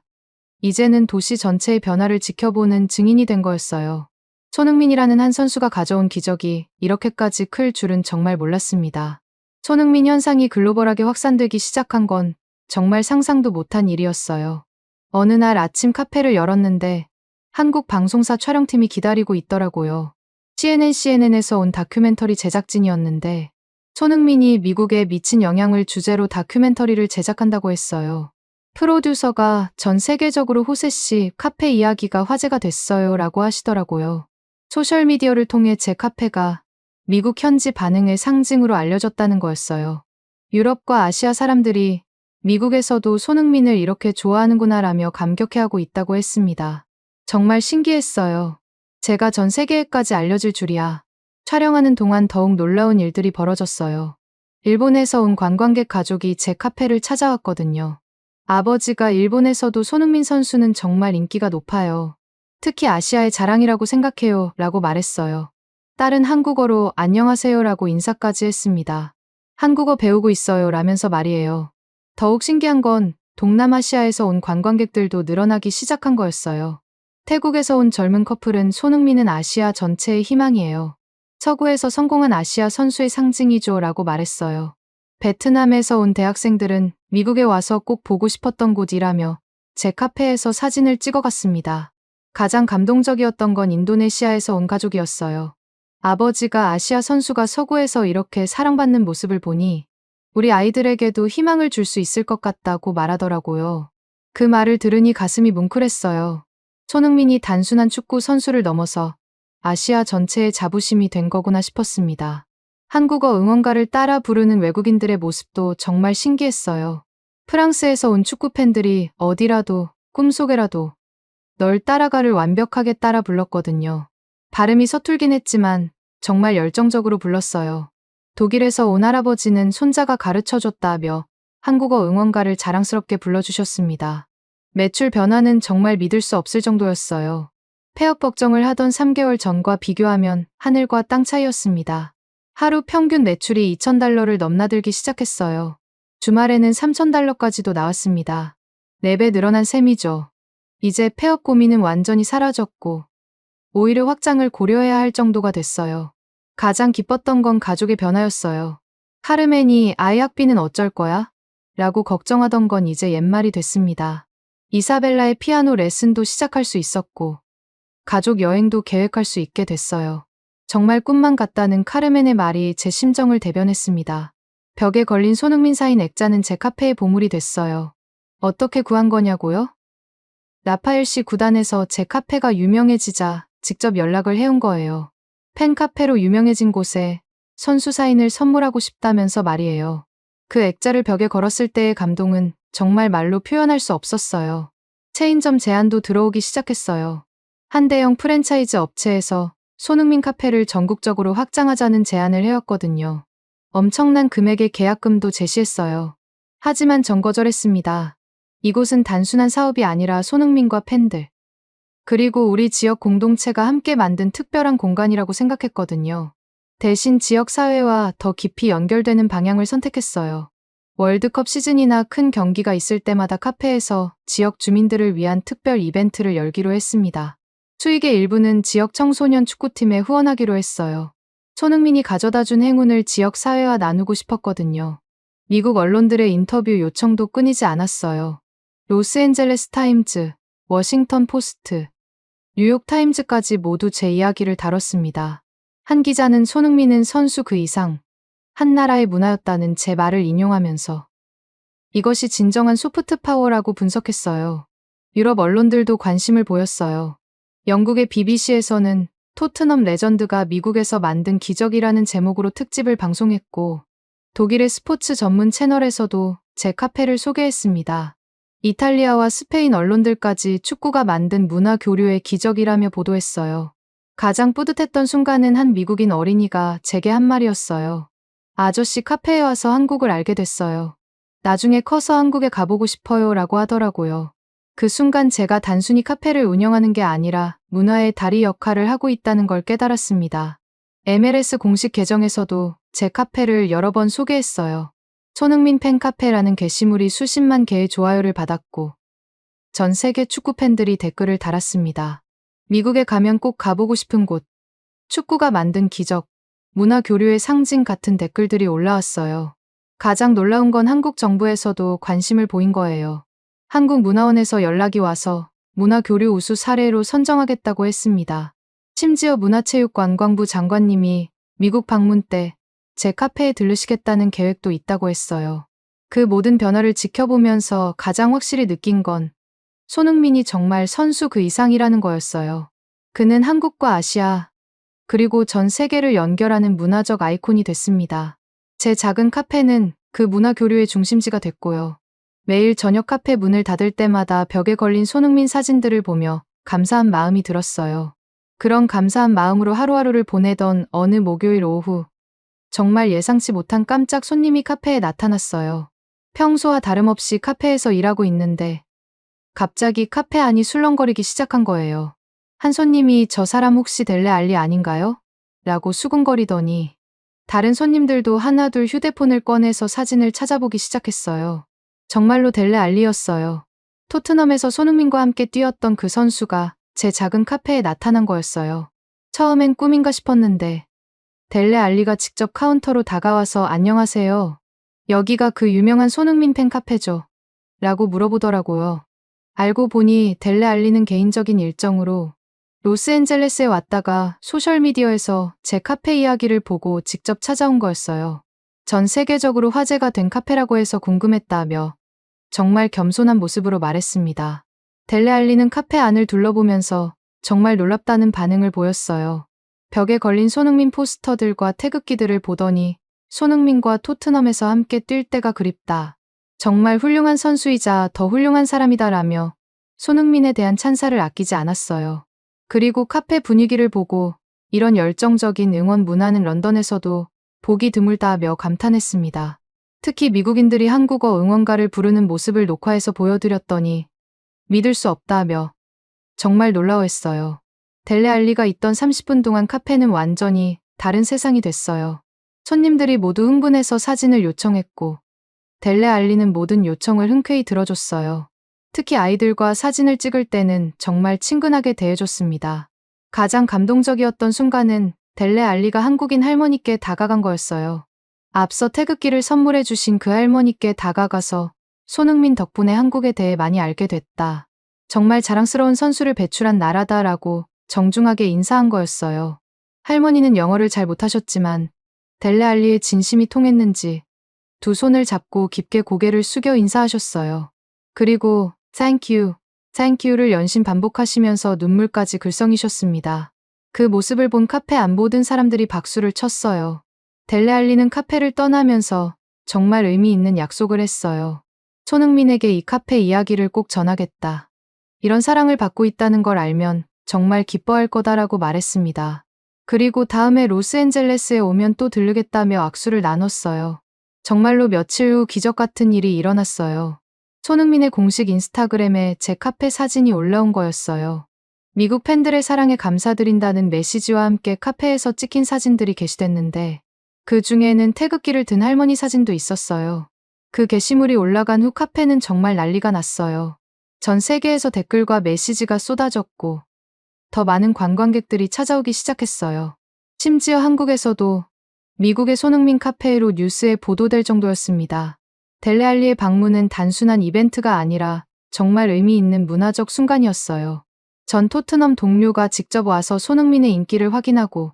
이제는 도시 전체의 변화를 지켜보는 증인이 된 거였어요. 손흥민이라는 한 선수가 가져온 기적이 이렇게까지 클 줄은 정말 몰랐습니다. 손흥민 현상이 글로벌하게 확산되기 시작한 건 정말 상상도 못한 일이었어요. 어느 날 아침 카페를 열었는데 한국 방송사 촬영팀이 기다리고 있더라고요. CNN에서 온 다큐멘터리 제작진이었는데 손흥민이 미국에 미친 영향을 주제로 다큐멘터리를 제작한다고 했어요. 프로듀서가 전 세계적으로 호세 씨 카페 이야기가 화제가 됐어요 라고 하시더라고요. 소셜미디어를 통해 제 카페가 미국 현지 반응의 상징으로 알려졌다는 거였어요. 유럽과 아시아 사람들이 미국에서도 손흥민을 이렇게 좋아하는구나라며 감격해하고 있다고 했습니다. 정말 신기했어요. 제가 전 세계에까지 알려질 줄이야. 촬영하는 동안 더욱 놀라운 일들이 벌어졌어요. 일본에서 온 관광객 가족이 제 카페를 찾아왔거든요. 아버지가 일본에서도 손흥민 선수는 정말 인기가 높아요. 특히 아시아의 자랑이라고 생각해요 라고 말했어요. 딸은 한국어로 안녕하세요 라고 인사까지 했습니다. 한국어 배우고 있어요 라면서 말이에요. 더욱 신기한 건 동남아시아에서 온 관광객들도 늘어나기 시작한 거였어요. 태국에서 온 젊은 커플은 손흥민은 아시아 전체의 희망이에요. 서구에서 성공한 아시아 선수의 상징이죠 라고 말했어요. 베트남에서 온 대학생들은 미국에 와서 꼭 보고 싶었던 곳이라며 제 카페에서 사진을 찍어갔습니다. 가장 감동적이었던 건 인도네시아에서 온 가족이었어요. 아버지가 아시아 선수가 서구에서 이렇게 사랑받는 모습을 보니 우리 아이들에게도 희망을 줄 수 있을 것 같다고 말하더라고요. 그 말을 들으니 가슴이 뭉클했어요. 손흥민이 단순한 축구 선수를 넘어서 아시아 전체의 자부심이 된 거구나 싶었습니다. 한국어 응원가를 따라 부르는 외국인들의 모습도 정말 신기했어요. 프랑스에서 온 축구 팬들이 어디라도 꿈속에라도 널 따라가를 완벽하게 따라 불렀거든요. 발음이 서툴긴 했지만 정말 열정적으로 불렀어요. 독일에서 온 할아버지는 손자가 가르쳐줬다며 한국어 응원가를 자랑스럽게 불러주셨습니다. 매출 변화는 정말 믿을 수 없을 정도였어요. 폐업 걱정을 하던 3개월 전과 비교하면 하늘과 땅 차이였습니다. 하루 평균 매출이 $2,000를 넘나들기 시작했어요. 주말에는 $3,000까지도 나왔습니다. 4배 늘어난 셈이죠. 이제 폐업 고민은 완전히 사라졌고 오히려 확장을 고려해야 할 정도가 됐어요. 가장 기뻤던 건 가족의 변화였어요. 카르멘이 아이 학비는 어쩔 거야? 라고 걱정하던 건 이제 옛말이 됐습니다. 이사벨라의 피아노 레슨도 시작할 수 있었고 가족 여행도 계획할 수 있게 됐어요. 정말 꿈만 같다는 카르멘의 말이 제 심정을 대변했습니다. 벽에 걸린 손흥민 사인 액자는 제 카페의 보물이 됐어요. 어떻게 구한 거냐고요? 라파엘시 구단에서 제 카페가 유명해지자 직접 연락을 해온 거예요. 팬카페로 유명해진 곳에 선수 사인을 선물하고 싶다면서 말이에요. 그 액자를 벽에 걸었을 때의 감동은 정말 말로 표현할 수 없었어요. 체인점 제안도 들어오기 시작했어요. 한 대형 프랜차이즈 업체에서 손흥민 카페를 전국적으로 확장하자는 제안을 해왔거든요. 엄청난 금액의 계약금도 제시했어요. 하지만 전 거절했습니다. 이곳은 단순한 사업이 아니라 손흥민과 팬들, 그리고 우리 지역 공동체가 함께 만든 특별한 공간이라고 생각했거든요. 대신 지역 사회와 더 깊이 연결되는 방향을 선택했어요. 월드컵 시즌이나 큰 경기가 있을 때마다 카페에서 지역 주민들을 위한 특별 이벤트를 열기로 했습니다. 수익의 일부는 지역 청소년 축구팀에 후원하기로 했어요. 손흥민이 가져다준 행운을 지역 사회와 나누고 싶었거든요. 미국 언론들의 인터뷰 요청도 끊이지 않았어요. 로스앤젤레스 타임즈, 워싱턴 포스트, 뉴욕 타임즈까지 모두 제 이야기를 다뤘습니다. 한 기자는 손흥민은 선수 그 이상, 한 나라의 문화였다는 제 말을 인용하면서 이것이 진정한 소프트 파워라고 분석했어요. 유럽 언론들도 관심을 보였어요. 영국의 BBC에서는 토트넘 레전드가 미국에서 만든 기적이라는 제목으로 특집을 방송했고, 독일의 스포츠 전문 채널에서도 제 카페를 소개했습니다. 이탈리아와 스페인 언론들까지 축구가 만든 문화 교류의 기적이라며 보도했어요. 가장 뿌듯했던 순간은 한 미국인 어린이가 제게 한 말이었어요. 아저씨 카페에 와서 한국을 알게 됐어요. 나중에 커서 한국에 가보고 싶어요 라고 하더라고요. 그 순간 제가 단순히 카페를 운영하는 게 아니라 문화의 다리 역할을 하고 있다는 걸 깨달았습니다. MLS 공식 계정에서도 제 카페를 여러 번 소개했어요. 손흥민 팬카페라는 게시물이 수십만 개의 좋아요를 받았고 전 세계 축구 팬들이 댓글을 달았습니다. 미국에 가면 꼭 가보고 싶은 곳, 축구가 만든 기적, 문화 교류의 상징 같은 댓글들이 올라왔어요. 가장 놀라운 건 한국 정부에서도 관심을 보인 거예요. 한국문화원에서 연락이 와서 문화 교류 우수 사례로 선정하겠다고 했습니다. 심지어 문화체육관광부 장관님이 미국 방문 때 제 카페에 들르시겠다는 계획도 있다고 했어요. 그 모든 변화를 지켜보면서 가장 확실히 느낀 건 손흥민이 정말 선수 그 이상이라는 거였어요. 그는 한국과 아시아, 그리고 전 세계를 연결하는 문화적 아이콘이 됐습니다. 제 작은 카페는 그 문화 교류의 중심지가 됐고요. 매일 저녁 카페 문을 닫을 때마다 벽에 걸린 손흥민 사진들을 보며 감사한 마음이 들었어요. 그런 감사한 마음으로 하루하루를 보내던 어느 목요일 오후, 정말 예상치 못한 깜짝 손님이 카페에 나타났어요. 평소와 다름없이 카페에서 일하고 있는데 갑자기 카페 안이 술렁거리기 시작한 거예요. 한 손님이 저 사람 혹시 델레 알리 아닌가요? 라고 수군거리더니 다른 손님들도 하나둘 휴대폰을 꺼내서 사진을 찾아보기 시작했어요. 정말로 델레 알리였어요. 토트넘에서 손흥민과 함께 뛰었던 그 선수가 제 작은 카페에 나타난 거였어요. 처음엔 꿈인가 싶었는데 델레 알리가 직접 카운터로 다가와서 안녕하세요. 여기가 그 유명한 손흥민 팬카페죠. 라고 물어보더라고요. 알고 보니 델레 알리는 개인적인 일정으로 로스앤젤레스에 왔다가 소셜미디어에서 제 카페 이야기를 보고 직접 찾아온 거였어요. 전 세계적으로 화제가 된 카페라고 해서 궁금했다며 정말 겸손한 모습으로 말했습니다. 델레 알리는 카페 안을 둘러보면서 정말 놀랍다는 반응을 보였어요. 벽에 걸린 손흥민 포스터들과 태극기들을 보더니 손흥민과 토트넘에서 함께 뛸 때가 그립다. 정말 훌륭한 선수이자 더 훌륭한 사람이다라며 손흥민에 대한 찬사를 아끼지 않았어요. 그리고 카페 분위기를 보고 이런 열정적인 응원 문화는 런던에서도 보기 드물다며 감탄했습니다. 특히 미국인들이 한국어 응원가를 부르는 모습을 녹화해서 보여드렸더니 믿을 수 없다며 정말 놀라워했어요. 델레 알리가 있던 30분 동안 카페는 완전히 다른 세상이 됐어요. 손님들이 모두 흥분해서 사진을 요청했고 델레 알리는 모든 요청을 흔쾌히 들어줬어요. 특히 아이들과 사진을 찍을 때는 정말 친근하게 대해줬습니다. 가장 감동적이었던 순간은 델레 알리가 한국인 할머니께 다가간 거였어요. 앞서 태극기를 선물해 주신 그 할머니께 다가가서 손흥민 덕분에 한국에 대해 많이 알게 됐다. 정말 자랑스러운 선수를 배출한 나라다라고 정중하게 인사한 거였어요. 할머니는 영어를 잘 못하셨지만 델레 알리의 진심이 통했는지 두 손을 잡고 깊게 고개를 숙여 인사하셨어요. 그리고 Thank you, Thank you를 연신 반복하시면서 눈물까지 글썽이셨습니다. 그 모습을 본 카페 안 모든 사람들이 박수를 쳤어요. 델레 알리는 카페를 떠나면서 정말 의미 있는 약속을 했어요. 손흥민에게 이 카페 이야기를 꼭 전하겠다. 이런 사랑을 받고 있다는 걸 알면 정말 기뻐할 거다라고 말했습니다. 그리고 다음에 로스앤젤레스에 오면 또 들르겠다며 악수를 나눴어요. 정말로 며칠 후 기적 같은 일이 일어났어요. 손흥민의 공식 인스타그램에 제 카페 사진이 올라온 거였어요. 미국 팬들의 사랑에 감사드린다는 메시지와 함께 카페에서 찍힌 사진들이 게시됐는데 그 중에는 태극기를 든 할머니 사진도 있었어요. 그 게시물이 올라간 후 카페는 정말 난리가 났어요. 전 세계에서 댓글과 메시지가 쏟아졌고 더 많은 관광객들이 찾아오기 시작했어요. 심지어 한국에서도 미국의 손흥민 카페로 뉴스에 보도될 정도였습니다. 델레알리의 방문은 단순한 이벤트가 아니라 정말 의미 있는 문화적 순간이었어요. 전 토트넘 동료가 직접 와서 손흥민의 인기를 확인하고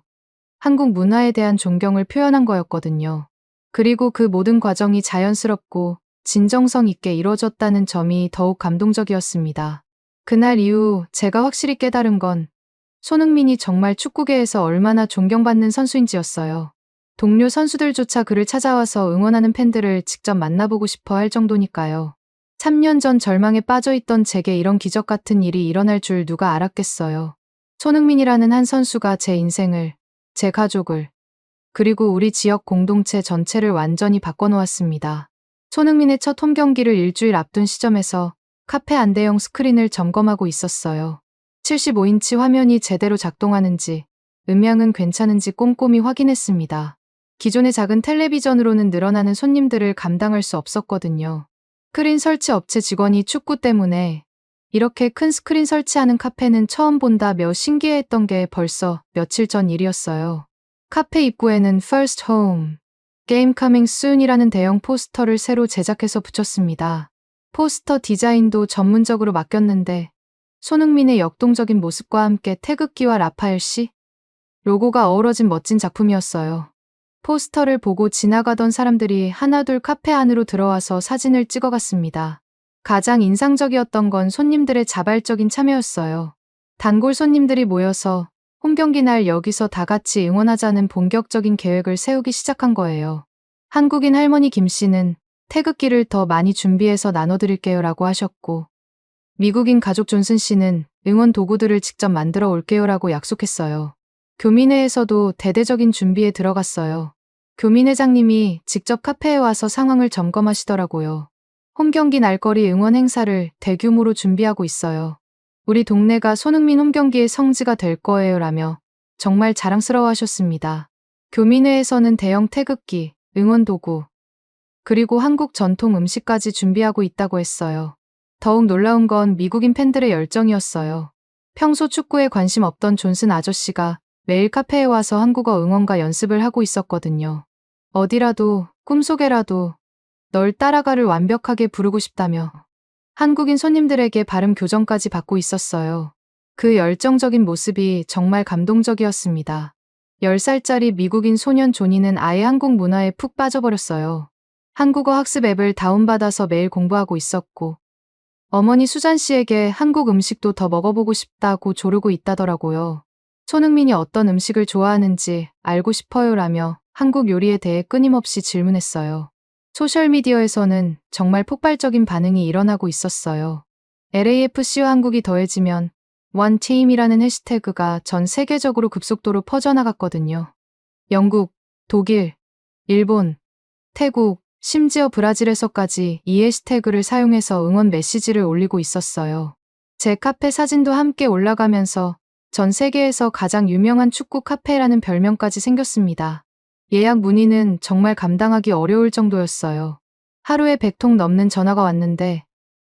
한국 문화에 대한 존경을 표현한 거였거든요. 그리고 그 모든 과정이 자연스럽고 진정성 있게 이루어졌다는 점이 더욱 감동적이었습니다. 그날 이후 제가 확실히 깨달은 건 손흥민이 정말 축구계에서 얼마나 존경받는 선수인지였어요. 동료 선수들조차 그를 찾아와서 응원하는 팬들을 직접 만나보고 싶어 할 정도니까요. 3년 전 절망에 빠져있던 제게 이런 기적 같은 일이 일어날 줄 누가 알았겠어요. 손흥민이라는 한 선수가 제 인생을, 제 가족을, 그리고 우리 지역 공동체 전체를 완전히 바꿔놓았습니다. 손흥민의 첫 홈 경기를 일주일 앞둔 시점에서 카페 안대형 스크린을 점검하고 있었어요. 75인치 화면이 제대로 작동하는지, 음향은 괜찮은지 꼼꼼히 확인했습니다. 기존의 작은 텔레비전으로는 늘어나는 손님들을 감당할 수 없었거든요. 스크린 설치 업체 직원이 축구 때문에 이렇게 큰 스크린 설치하는 카페는 처음 본다며 신기해했던 게 벌써 며칠 전 일이었어요. 카페 입구에는 First Home, Game Coming Soon이라는 대형 포스터를 새로 제작해서 붙였습니다. 포스터 디자인도 전문적으로 맡겼는데 손흥민의 역동적인 모습과 함께 태극기와 라파엘 씨 로고가 어우러진 멋진 작품이었어요. 포스터를 보고 지나가던 사람들이 하나둘 카페 안으로 들어와서 사진을 찍어갔습니다. 가장 인상적이었던 건 손님들의 자발적인 참여였어요. 단골 손님들이 모여서 홈경기 날 여기서 다 같이 응원하자는 본격적인 계획을 세우기 시작한 거예요. 한국인 할머니 김 씨는 태극기를 더 많이 준비해서 나눠드릴게요 라고 하셨고, 미국인 가족 존슨 씨는 응원 도구들을 직접 만들어 올게요 라고 약속했어요. 교민회에서도 대대적인 준비에 들어갔어요. 교민회장님이 직접 카페에 와서 상황을 점검하시더라고요. 홈경기 날거리 응원 행사를 대규모로 준비하고 있어요. 우리 동네가 손흥민 홈경기의 성지가 될 거예요 라며 정말 자랑스러워 하셨습니다. 교민회에서는 대형 태극기, 응원 도구, 그리고 한국 전통 음식까지 준비하고 있다고 했어요. 더욱 놀라운 건 미국인 팬들의 열정이었어요. 평소 축구에 관심 없던 존슨 아저씨가 매일 카페에 와서 한국어 응원가 연습을 하고 있었거든요. 어디라도, 꿈속에라도 널 따라가를 완벽하게 부르고 싶다며 한국인 손님들에게 발음 교정까지 받고 있었어요. 그 열정적인 모습이 정말 감동적이었습니다. 10살짜리 미국인 소년 조니는 아예 한국 문화에 푹 빠져버렸어요. 한국어 학습 앱을 다운받아서 매일 공부하고 있었고, 어머니 수잔 씨에게 한국 음식도 더 먹어보고 싶다고 조르고 있다더라고요. 손흥민이 어떤 음식을 좋아하는지 알고 싶어요 라며 한국 요리에 대해 끊임없이 질문했어요. 소셜미디어에서는 정말 폭발적인 반응이 일어나고 있었어요. LAFC와 한국이 더해지면 원팀이라는 해시태그가 전 세계적으로 급속도로 퍼져나갔거든요. 영국, 독일, 일본, 태국, 심지어 브라질에서까지 이 해시태그를 사용해서 응원 메시지를 올리고 있었어요. 제 카페 사진도 함께 올라가면서 전 세계에서 가장 유명한 축구 카페라는 별명까지 생겼습니다. 예약 문의는 정말 감당하기 어려울 정도였어요. 하루에 100통 넘는 전화가 왔는데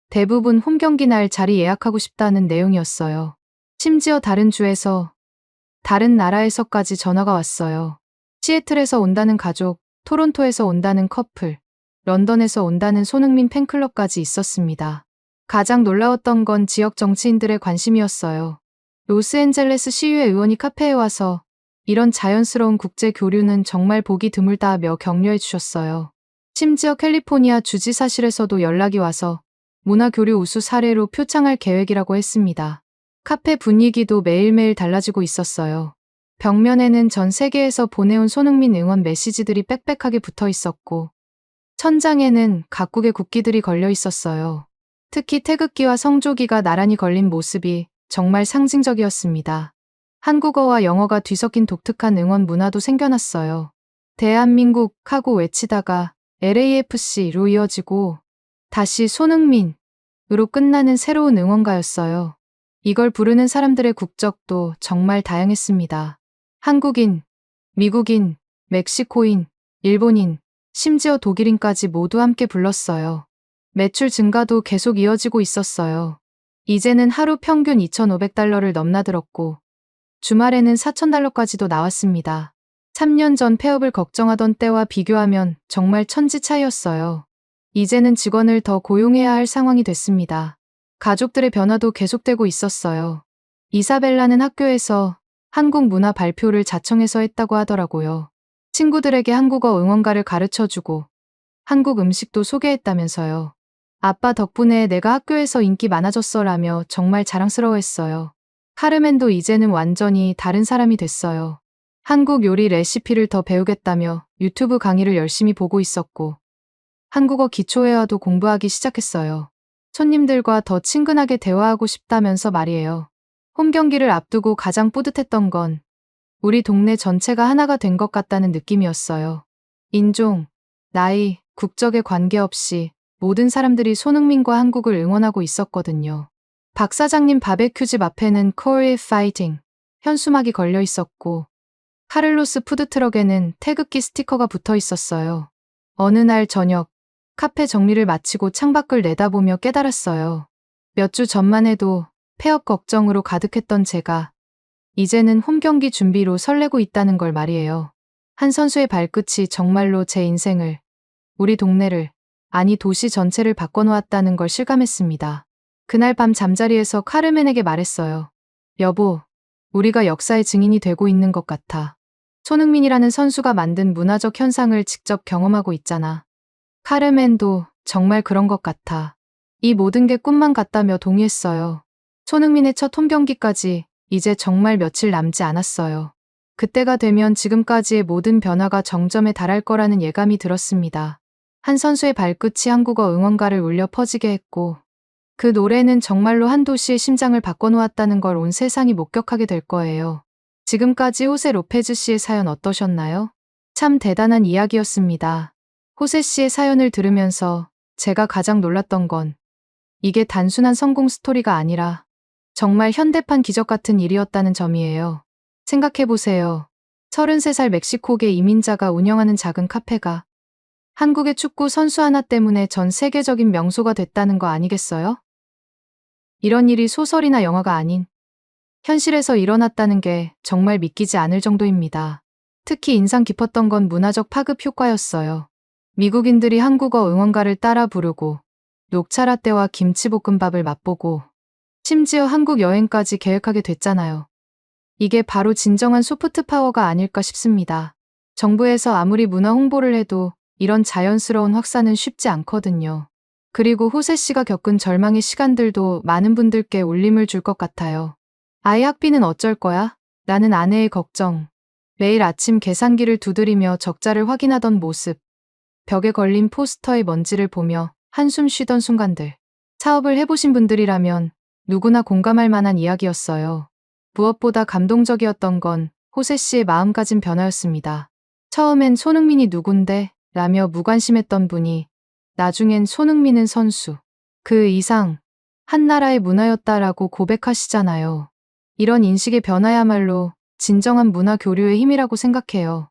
대부분 홈경기 날 자리 예약하고 싶다는 내용이었어요. 심지어 다른 주에서, 다른 나라에서까지 전화가 왔어요. 시애틀에서 온다는 가족, 토론토에서 온다는 커플, 런던에서 온다는 손흥민 팬클럽까지 있었습니다. 가장 놀라웠던 건 지역 정치인들의 관심이었어요. 로스앤젤레스 시의회 의원이 카페에 와서 이런 자연스러운 국제 교류는 정말 보기 드물다며 격려해 주셨어요. 심지어 캘리포니아 주지사실에서도 연락이 와서 문화교류 우수 사례로 표창할 계획이라고 했습니다. 카페 분위기도 매일매일 달라지고 있었어요. 벽면에는 전 세계에서 보내온 손흥민 응원 메시지들이 빽빽하게 붙어 있었고, 천장에는 각국의 국기들이 걸려 있었어요. 특히 태극기와 성조기가 나란히 걸린 모습이 정말 상징적이었습니다. 한국어와 영어가 뒤섞인 독특한 응원 문화도 생겨났어요. 대한민국 하고 외치다가 LAFC로 이어지고 다시 손흥민으로 끝나는 새로운 응원가였어요. 이걸 부르는 사람들의 국적도 정말 다양했습니다. 한국인, 미국인, 멕시코인, 일본인, 심지어 독일인까지 모두 함께 불렀어요. 매출 증가도 계속 이어지고 있었어요. 이제는 하루 평균 2,500달러를 넘나들었고 주말에는 4,000달러까지도 나왔습니다. 3년 전 폐업을 걱정하던 때와 비교하면 정말 천지 차이였어요. 이제는 직원을 더 고용해야 할 상황이 됐습니다. 가족들의 변화도 계속되고 있었어요. 이사벨라는 학교에서 한국 문화 발표를 자청해서 했다고 하더라고요. 친구들에게 한국어 응원가를 가르쳐주고 한국 음식도 소개했다면서요. 아빠 덕분에 내가 학교에서 인기 많아졌어라며 정말 자랑스러워했어요. 카르멘도 이제는 완전히 다른 사람이 됐어요. 한국 요리 레시피를 더 배우겠다며 유튜브 강의를 열심히 보고 있었고 한국어 기초회화도 공부하기 시작했어요. 손님들과 더 친근하게 대화하고 싶다면서 말이에요. 홈 경기를 앞두고 가장 뿌듯했던 건 우리 동네 전체가 하나가 된 것 같다는 느낌이었어요. 인종, 나이, 국적에 관계없이 모든 사람들이 손흥민과 한국을 응원하고 있었거든요. 박 사장님 바베큐집 앞에는 Korea Fighting 현수막이 걸려 있었고 카를로스 푸드트럭에는 태극기 스티커가 붙어 있었어요. 어느 날 저녁 카페 정리를 마치고 창밖을 내다보며 깨달았어요. 몇 주 전만 해도 폐업 걱정으로 가득했던 제가 이제는 홈 경기 준비로 설레고 있다는 걸 말이에요. 한 선수의 발끝이 정말로 제 인생을, 우리 동네를, 아니 도시 전체를 바꿔놓았다는 걸 실감했습니다. 그날 밤 잠자리에서 카르멘에게 말했어요. 여보, 우리가 역사의 증인이 되고 있는 것 같아. 손흥민이라는 선수가 만든 문화적 현상을 직접 경험하고 있잖아. 카르멘도 정말 그런 것 같아. 이 모든 게 꿈만 같다며 동의했어요. 손흥민의 첫 홈경기까지 이제 정말 며칠 남지 않았어요. 그때가 되면 지금까지의 모든 변화가 정점에 달할 거라는 예감이 들었습니다. 한 선수의 발끝이 한국어 응원가를 울려 퍼지게 했고 그 노래는 정말로 한 도시의 심장을 바꿔놓았다는 걸 온 세상이 목격하게 될 거예요. 지금까지 호세 로페즈 씨의 사연 어떠셨나요? 참 대단한 이야기였습니다. 호세 씨의 사연을 들으면서 제가 가장 놀랐던 건 이게 단순한 성공 스토리가 아니라 정말 현대판 기적 같은 일이었다는 점이에요. 생각해보세요. 33살 멕시코계 이민자가 운영하는 작은 카페가 한국의 축구 선수 하나 때문에 전 세계적인 명소가 됐다는 거 아니겠어요? 이런 일이 소설이나 영화가 아닌 현실에서 일어났다는 게 정말 믿기지 않을 정도입니다. 특히 인상 깊었던 건 문화적 파급 효과였어요. 미국인들이 한국어 응원가를 따라 부르고 녹차라떼와 김치볶음밥을 맛보고 심지어 한국 여행까지 계획하게 됐잖아요. 이게 바로 진정한 소프트 파워가 아닐까 싶습니다. 정부에서 아무리 문화 홍보를 해도 이런 자연스러운 확산은 쉽지 않거든요. 그리고 호세 씨가 겪은 절망의 시간들도 많은 분들께 울림을 줄 것 같아요. 아이 학비는 어쩔 거야? 라는 아내의 걱정. 매일 아침 계산기를 두드리며 적자를 확인하던 모습. 벽에 걸린 포스터의 먼지를 보며 한숨 쉬던 순간들. 사업을 해보신 분들이라면 누구나 공감할 만한 이야기였어요. 무엇보다 감동적이었던 건 호세 씨의 마음가짐 변화였습니다. 처음엔 손흥민이 누군데? 라며 무관심했던 분이 나중엔 손흥민은 선수. 그 이상 한 나라의 문화였다라고 고백하시잖아요. 이런 인식의 변화야말로 진정한 문화 교류의 힘이라고 생각해요.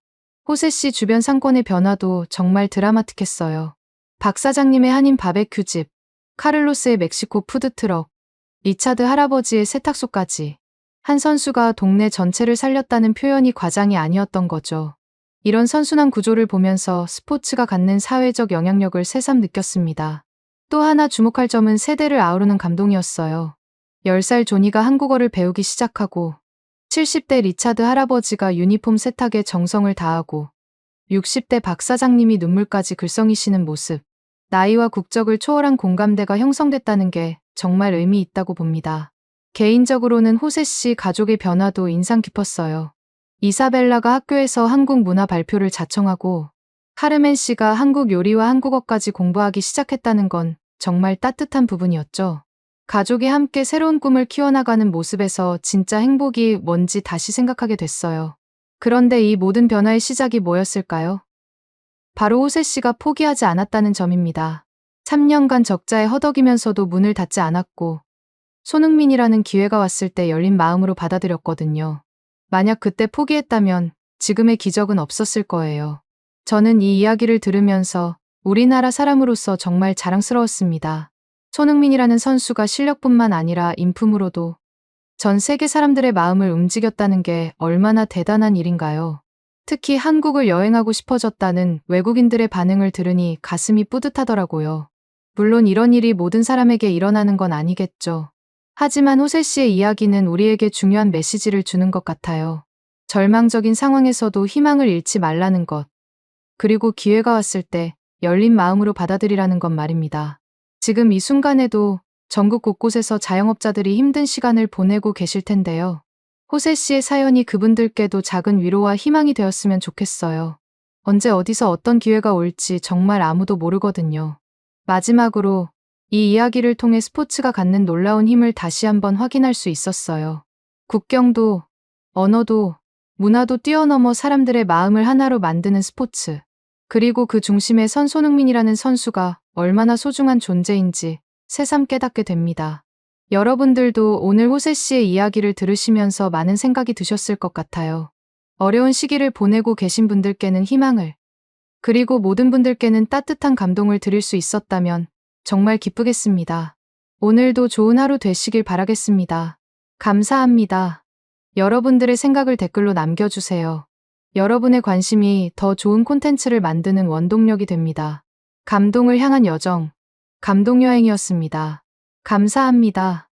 호세 씨 주변 상권의 변화도 정말 드라마틱했어요. 박 사장님의 한인 바베큐집, 카를로스의 멕시코 푸드트럭, 리차드 할아버지의 세탁소까지. 한 선수가 동네 전체를 살렸다는 표현이 과장이 아니었던 거죠. 이런 선순환 구조를 보면서 스포츠가 갖는 사회적 영향력을 새삼 느꼈습니다. 또 하나 주목할 점은 세대를 아우르는 감동이었어요. 10살 조니가 한국어를 배우기 시작하고 70대 리차드 할아버지가 유니폼 세탁에 정성을 다하고 60대 박 사장님이 눈물까지 글썽이시는 모습. 나이와 국적을 초월한 공감대가 형성됐다는 게 정말 의미 있다고 봅니다. 개인적으로는 호세 씨 가족의 변화도 인상 깊었어요. 이사벨라가 학교에서 한국 문화 발표를 자청하고 카르멘 씨가 한국 요리와 한국어까지 공부하기 시작했다는 건 정말 따뜻한 부분이었죠. 가족이 함께 새로운 꿈을 키워나가는 모습에서 진짜 행복이 뭔지 다시 생각하게 됐어요. 그런데 이 모든 변화의 시작이 뭐였을까요? 바로 호세 씨가 포기하지 않았다는 점입니다. 3년간 적자에 허덕이면서도 문을 닫지 않았고 손흥민이라는 기회가 왔을 때 열린 마음으로 받아들였거든요. 만약 그때 포기했다면 지금의 기적은 없었을 거예요. 저는 이 이야기를 들으면서 우리나라 사람으로서 정말 자랑스러웠습니다. 손흥민이라는 선수가 실력뿐만 아니라 인품으로도 전 세계 사람들의 마음을 움직였다는 게 얼마나 대단한 일인가요? 특히 한국을 여행하고 싶어졌다는 외국인들의 반응을 들으니 가슴이 뿌듯하더라고요. 물론 이런 일이 모든 사람에게 일어나는 건 아니겠죠. 하지만 호세 씨의 이야기는 우리에게 중요한 메시지를 주는 것 같아요. 절망적인 상황에서도 희망을 잃지 말라는 것. 그리고 기회가 왔을 때 열린 마음으로 받아들이라는 것 말입니다. 지금 이 순간에도 전국 곳곳에서 자영업자들이 힘든 시간을 보내고 계실 텐데요. 호세 씨의 사연이 그분들께도 작은 위로와 희망이 되었으면 좋겠어요. 언제 어디서 어떤 기회가 올지 정말 아무도 모르거든요. 마지막으로 이 이야기를 통해 스포츠가 갖는 놀라운 힘을 다시 한번 확인할 수 있었어요. 국경도, 언어도, 문화도 뛰어넘어 사람들의 마음을 하나로 만드는 스포츠. 그리고 그 중심에 선 손흥민이라는 선수가 얼마나 소중한 존재인지 새삼 깨닫게 됩니다. 여러분들도 오늘 호세 씨의 이야기를 들으시면서 많은 생각이 드셨을 것 같아요. 어려운 시기를 보내고 계신 분들께는 희망을, 그리고 모든 분들께는 따뜻한 감동을 드릴 수 있었다면 정말 기쁘겠습니다. 오늘도 좋은 하루 되시길 바라겠습니다. 감사합니다. 여러분들의 생각을 댓글로 남겨주세요. 여러분의 관심이 더 좋은 콘텐츠를 만드는 원동력이 됩니다. 감동을 향한 여정, 감동여행이었습니다. 감사합니다.